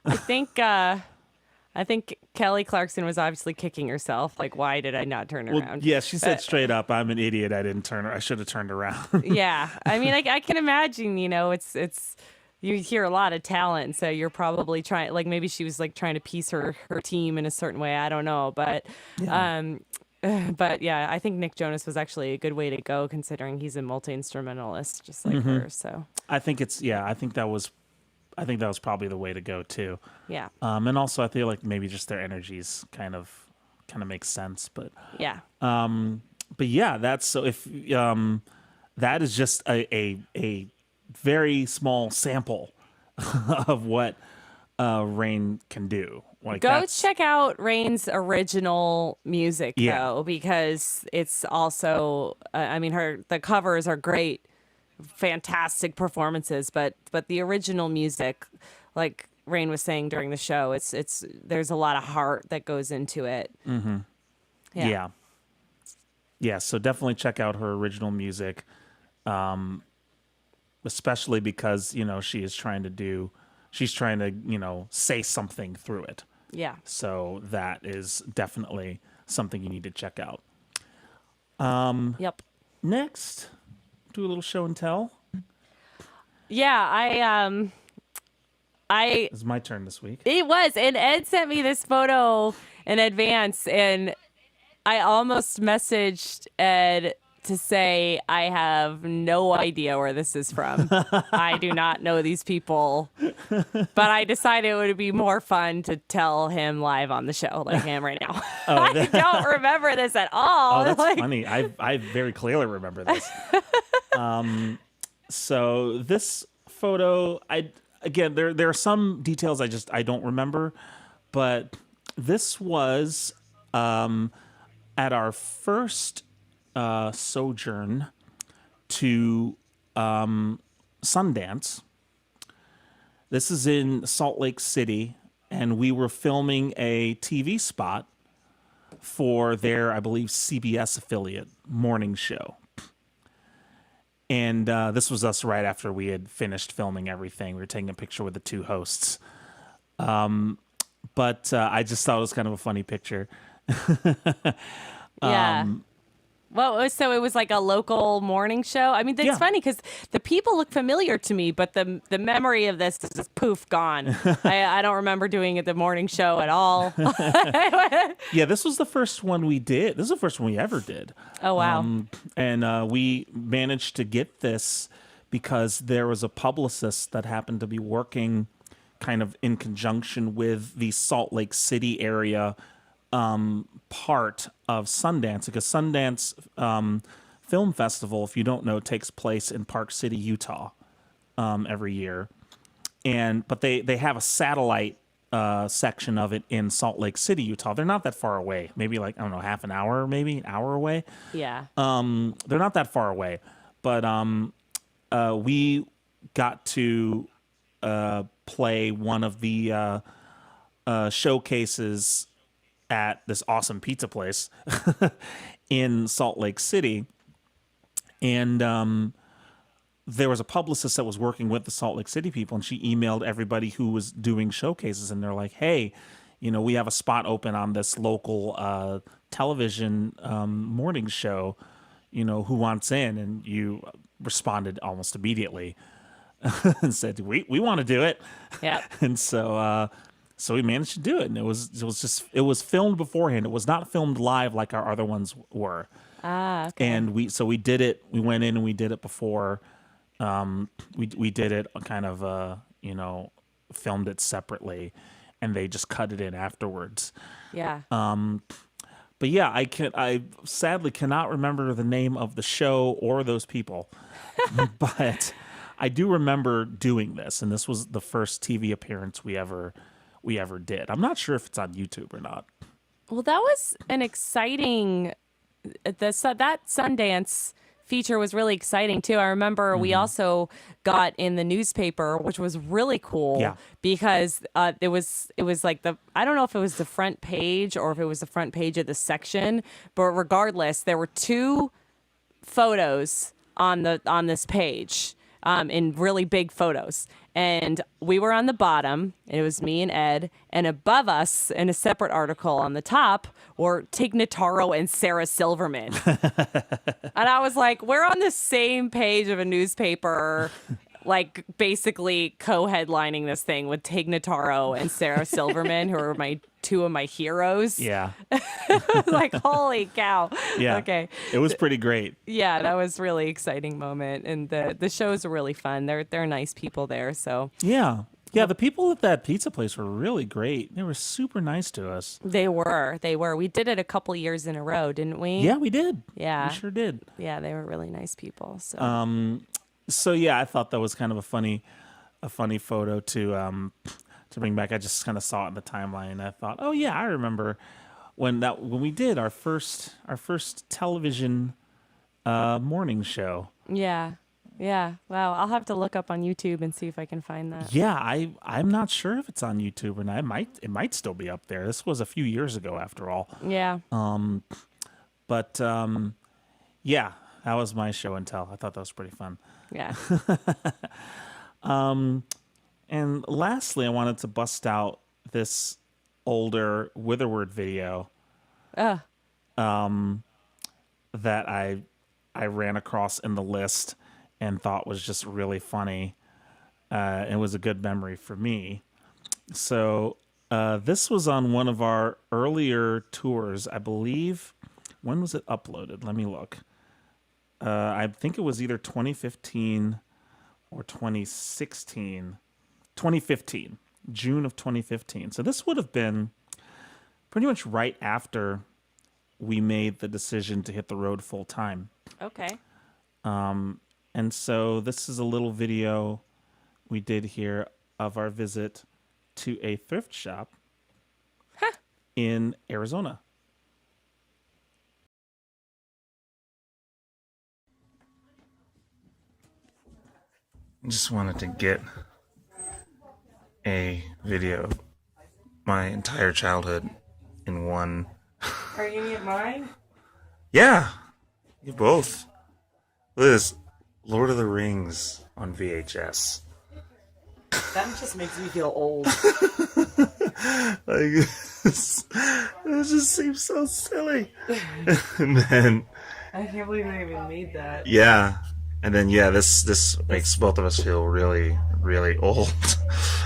I think Kelly Clarkson was obviously kicking herself. Like, why did I not turn Well, around? yeah, she said straight up, "I'm an idiot. I should have turned around." Yeah, I mean, I can imagine. You know, it's you hear a lot of talent, so you're probably trying. Like, maybe she was like trying to piece her team in a certain way. I don't know, but But yeah, I think Nick Jonas was actually a good way to go considering he's a multi-instrumentalist just like her. So I think I think that was probably the way to go too. yeah. And also I feel like maybe just their energies kind of makes sense. But Yeah. but yeah, that's so if that is just a very small sample of what Raine can do. Like Go check out Raine's original music Yeah. though, because it's also I mean the covers are great, fantastic performances, but the original music, like Raine was saying during the show, it's there's a lot of heart that goes into it. Mm-hmm. Yeah. Yeah, so definitely check out her original music, especially because, she's trying to, say something through it. Yeah. So that is definitely something you need to check out. Yep. Next, do a little show and tell. Yeah, It's my turn this week. It was, and Ed sent me this photo in advance, and I almost messaged Ed to say I have no idea where this is from. I do not know these people, but I decided it would be more fun to tell him live on the show like I am right now. I don't remember this at all. Oh, that's funny. I very clearly remember this. So this photo, there are some details I don't remember, but this was at our first sojourn to Sundance. This is in Salt Lake City, and we were filming a TV spot for their, I believe, CBS affiliate morning show. And this was us right after we had finished filming everything. We were taking a picture with the two hosts. But I just thought it was kind of a funny picture. Yeah. Well, so it was like a local morning show. I mean, it's funny because the people look familiar to me, but the memory of this is just poof, gone. I don't remember doing it the morning show at all. Yeah, this was the first one we did. This is the first one we ever did. Oh, wow. And we managed to get this because there was a publicist that happened to be working kind of in conjunction with the Salt Lake City area part of Sundance, because Sundance Film Festival, if you don't know, takes place in Park City, Utah, every year. But they have a satellite section of it in Salt Lake City, Utah. They're not that far away. Maybe like, I don't know, half an hour, maybe an hour away. Yeah. They're not that far away. But we got to play one of the showcases at this awesome pizza place in Salt Lake City. And there was a publicist that was working with the Salt Lake City people, and she emailed everybody who was doing showcases, and they're like, hey, we have a spot open on this local television morning show, who wants in? And you responded almost immediately and said, we want to do it. Yeah. And so we managed to do it, and it was filmed beforehand. It was not filmed live like our other ones were. Ah, okay. And we did it. We went in and we did it before. We did it kind of filmed it separately, and they just cut it in afterwards. Yeah. But yeah, I sadly cannot remember the name of the show or those people, but I do remember doing this, and this was the first TV appearance we ever did. I'm not sure if it's on YouTube or not. Well, that was an exciting. That Sundance feature was really exciting too. I remember we also got in the newspaper, which was really cool. Yeah. Because it was like I don't know if it was the front page or if it was the front page of the section, but regardless, there were two photos on this page. In really big photos. And we were on the bottom, and it was me and Ed, and above us in a separate article on the top were Tig Notaro and Sarah Silverman. And I was like, we're on the same page of a newspaper. like basically co-headlining this thing with Tig Notaro and Sarah Silverman, who are two of my heroes. Yeah. Like, holy cow. Yeah. Okay. It was pretty great. Yeah, that was really exciting moment, and the shows are really fun. They're nice people there, so Yeah. Yeah, the people at that pizza place were really great. They were super nice to us. they were. We did it a couple years in a row, didn't we? Yeah, we did. Yeah. We sure did. Yeah, they were really nice people. So So yeah, I thought that was kind of a funny photo to bring back. I just kind of saw it in the timeline, and I thought, oh yeah, I remember when we did our first television morning show. yeah. Yeah. Wow. I'll have to look up on YouTube and see if I can find that. Yeah, I'm not sure if it's on YouTube or not. It might still be up there. This was a few years ago, after all. Yeah. But yeah, that was my show and tell. I thought that was pretty fun. Yeah. And lastly, I wanted to bust out this older Witherward video that I ran across in the list and thought was just really funny. It was a good memory for me. So this was on one of our earlier tours, I believe. When was it uploaded? Let me look. I think it was either 2015 or 2016. 2015, June of 2015. So this would have been pretty much right after we made the decision to hit the road full time. Okay. And so this is a little video we did here of our visit to a thrift shop in Arizona. I just wanted to get a video of my entire childhood in one. Are you gonna get mine? Yeah, you both. Look at this, Lord of the Rings on VHS. That just makes me feel old. Like, it just seems so silly. And then, I can't believe I even made that. yeah, and then yeah, this makes both of us feel really, really old.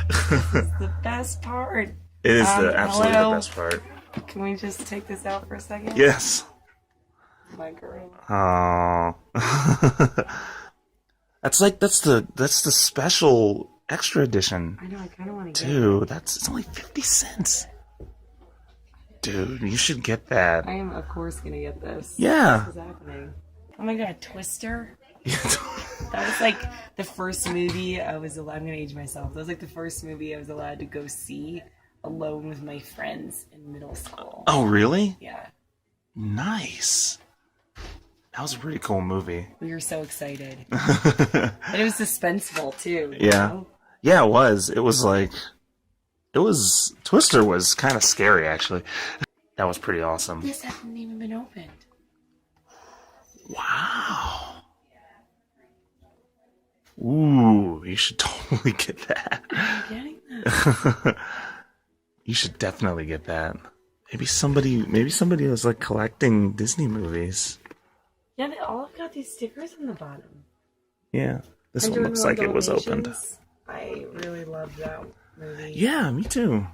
The best part. It is absolutely hello? the best part. Can we just take this out for a second? Yes. My girl. Oh. That's the special extra edition. I know, I kind of want to get Dude, it's only 50 cents. Dude, you should get that. I am, of course, going to get this. Yeah. What is happening? Oh my god, Twister? That was like the first movie I'm going to age myself. That was like the first movie I was allowed to go see alone with my friends in middle school. Oh, really? Yeah. Nice. That was a pretty cool movie. We were so excited. And it was suspenseful, too. You know? Yeah, it was. Twister was kind of scary, actually. That was pretty awesome. This hadn't even been opened. Wow. Ooh, you should totally get that. I'm getting that. You should definitely get that. Maybe somebody was like collecting Disney movies. Yeah, they all have got these stickers on the bottom. Yeah. This one looks like it was opened. I really love that movie. Yeah, me too.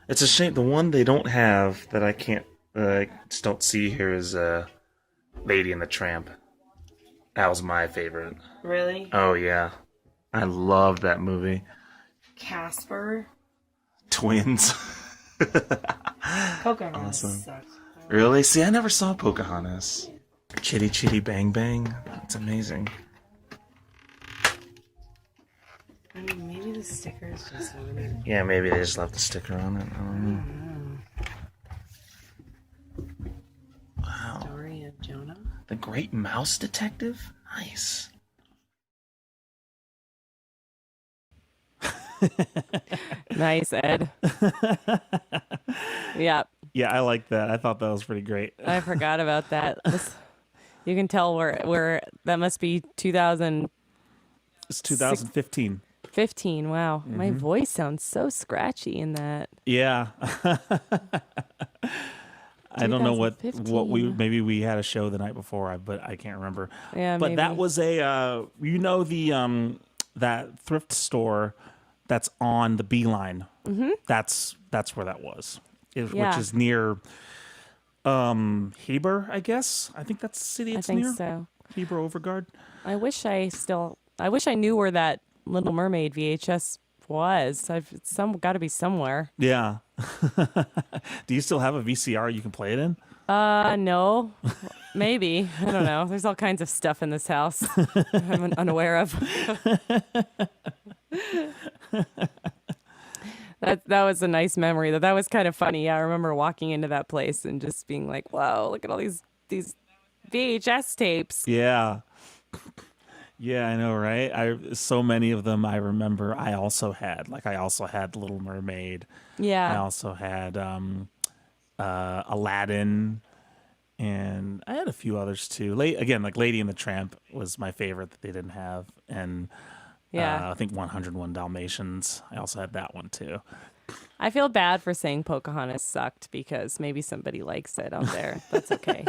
It's a shame. The one they don't have that I just don't see here is Lady and the Tramp. That was my favorite. Really? Oh, yeah. I love that movie. Casper? Twins. Pocahontas Awesome. sucks. Really? See, I never saw Pocahontas. Chitty Chitty Bang Bang. That's amazing. I mean, maybe the stickers just really... Yeah, maybe they just left the sticker on it. I don't know. Wow. Story of Jonah? The Great Mouse Detective? Nice. Nice, Ed. Yeah. Yeah, I like that. I thought that was pretty great. I forgot about that. You can tell where that must be 2015. It's 2015. Wow. My voice sounds so scratchy in that. Yeah. I don't know what 2015. maybe we had a show the night before, but I can't remember. Yeah, but that maybe. was a that thrift store that's on the Beeline. That's where that was, which Yeah. is near Heber, I guess. I think that's the city it's I think near. so. Heber Overgaard. I wish I knew where that Little Mermaid VHS was. It's got to be somewhere. Yeah. Do you still have a VCR you can play it in? No. Maybe. I don't know. There's all kinds of stuff in this house I'm unaware of. That was a nice memory. That was kind of funny. Yeah, I remember walking into that place and just being like, "Whoa, look at all these VHS tapes." Yeah. Yeah, I know, right? So many of them I remember I also had. Like I also had Little Mermaid. I Yeah. also had Aladdin, and I had a few others too. Again, like Lady and the Tramp was my favorite that they didn't have, and Yeah. I think 101 Dalmatians. I also had that one too. I feel bad for saying Pocahontas sucked because maybe somebody likes it out there. That's okay.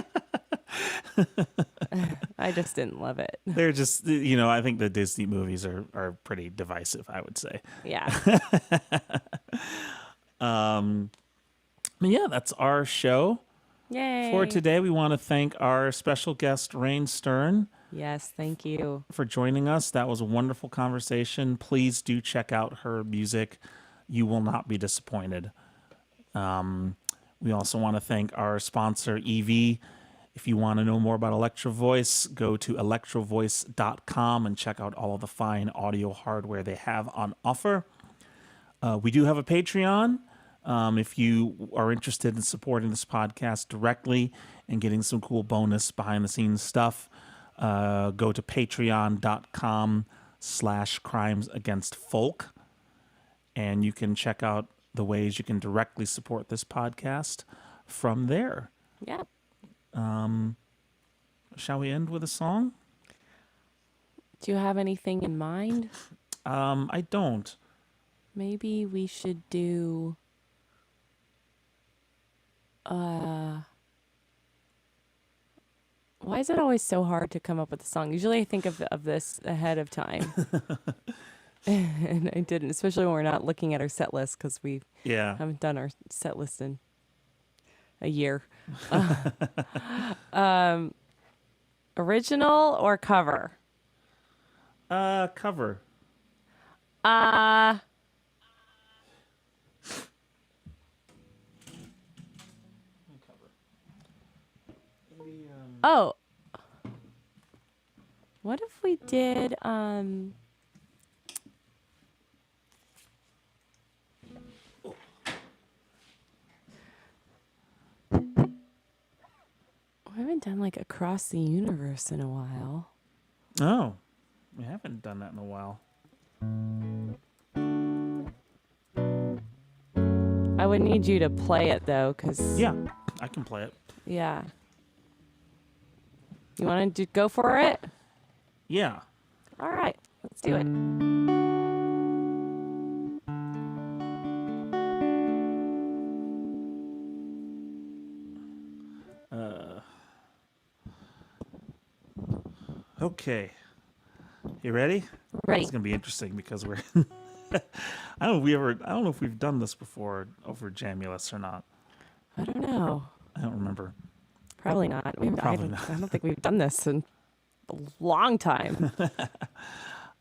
I just didn't love it. They're just, I think the Disney movies are pretty divisive, I would say. Yeah. But yeah, that's our show. Yay. For today, we want to thank our special guest, Raine Stern, Yes, thank you. for joining us. That was a wonderful conversation. Please do check out her music. You will not be disappointed. We also want to thank our sponsor, EV. If you want to know more about Electro Voice, go to electrovoice.com and check out all of the fine audio hardware they have on offer. We do have a Patreon. If you are interested in supporting this podcast directly and getting some cool bonus behind the scenes stuff, go to patreon.com/crimesagainstfolk, and you can check out the ways you can directly support this podcast from there. Yeah. Shall we end with a song? Do you have anything in mind? I don't. Maybe we should do why is it always so hard to come up with a song? Usually I think of this ahead of time. And I didn't, especially when we're not looking at our set list because we Yeah. haven't done our set list in a year. Original or cover? Cover. Oh. What if we did we haven't done like Across the Universe in a while. Oh, we haven't done that in a while. I would need you to play it though, because Yeah, I can play it. yeah. You want to go for it? Yeah. All right, let's do it. Okay. You ready? Ready. It's gonna be interesting because we're. I don't know if we've done this before over Jamulus or not. I don't know. I don't remember. Probably not. Probably not. I don't think we've done this in a long time.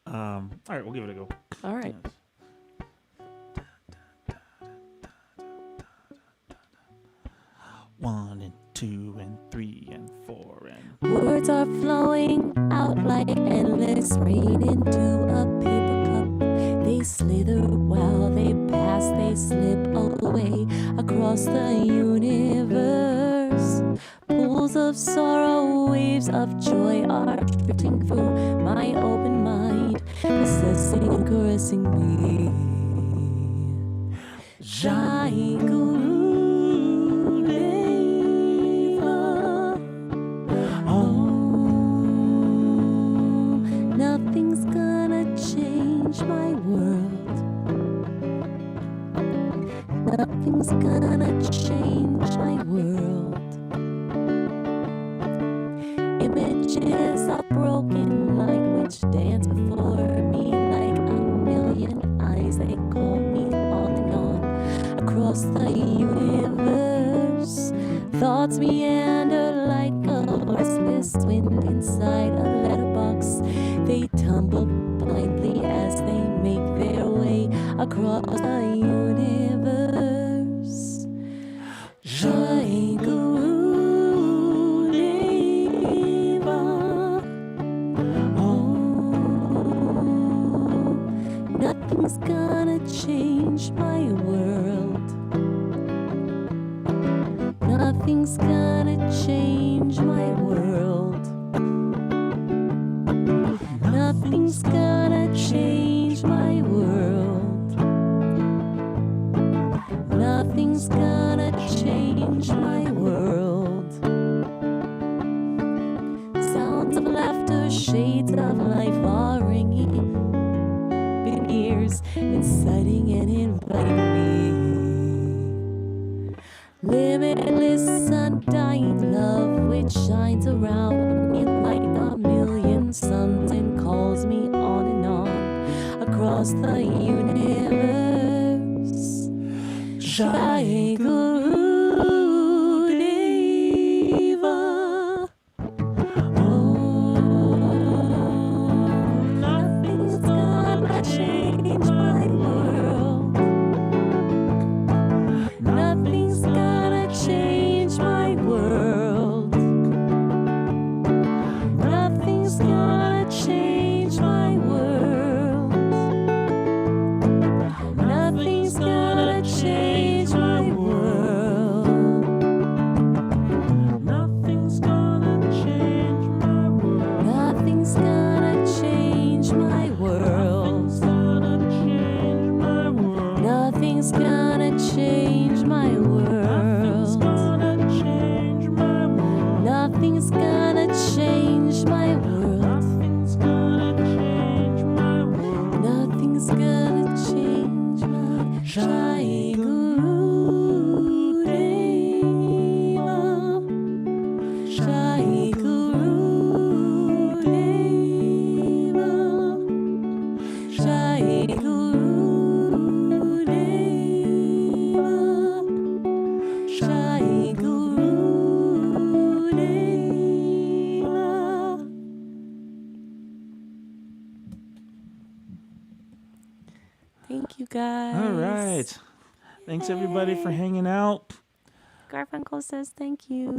All right, we'll give it a go. All right. One and two and three and four and. Words are flowing out like endless rain into a paper cup. They slither while they pass, they slip away across the universe. Pools of sorrow, waves of joy are drifting through my open mind, possessing and caressing me. Jai Guru. Nothing's gonna change my world. Nothing's gonna change my world. Images of broken light which dance before me like across the universe. Thoughts meander like a restless wind inside a letterbox. They tumble blindly as they make their way across the universe. Jai Guru Deva. Nothing's gonna change my world. Nothing's gonna change my world. Nothing's gonna change my world. Nothing's gonna change my world. Sounds of laughter, shades of life are ringing in ears, inciting and inviting me. Limitless, undying love which shines around me like a million suns and calls me on and on across the universe. Jai Guru Deva. Nothing's gonna change my world. Nothing's gonna change my world. Nothing's gonna change my world. Nothing's gonna change my world. Nothing's gonna change my world. Nothing's gonna change my world. Nothing's gonna change my world. Nothing's gonna change my world. Nothing's gonna change my world. Nothing's gonna change my world. Jai Guru Deva. Jai Guru Deva. Jai Guru Deva. Jai Guru Deva. Thank you guys. All right. Thanks everybody for hanging out. Garfunkel says thank you.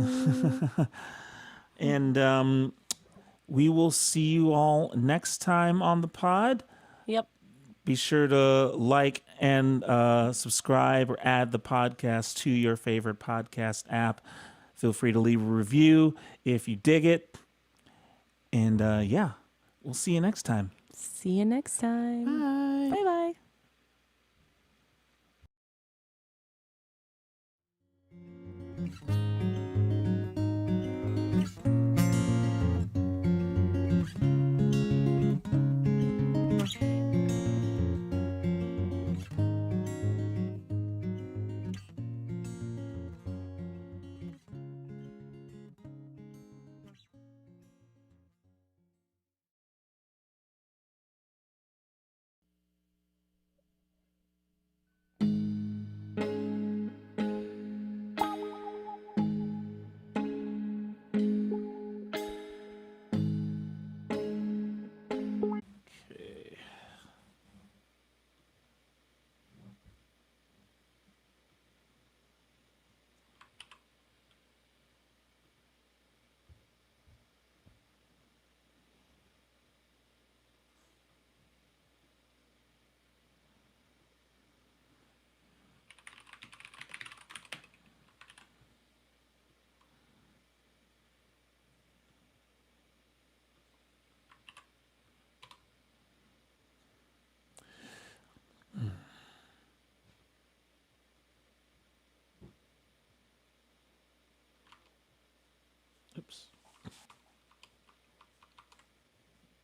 And we will see you all next time on the pod. Yep. Be sure to like and subscribe or add the podcast to your favorite podcast app. Feel free to leave a review if you dig it. And yeah, we'll see you next time. See you next time. Bye bye.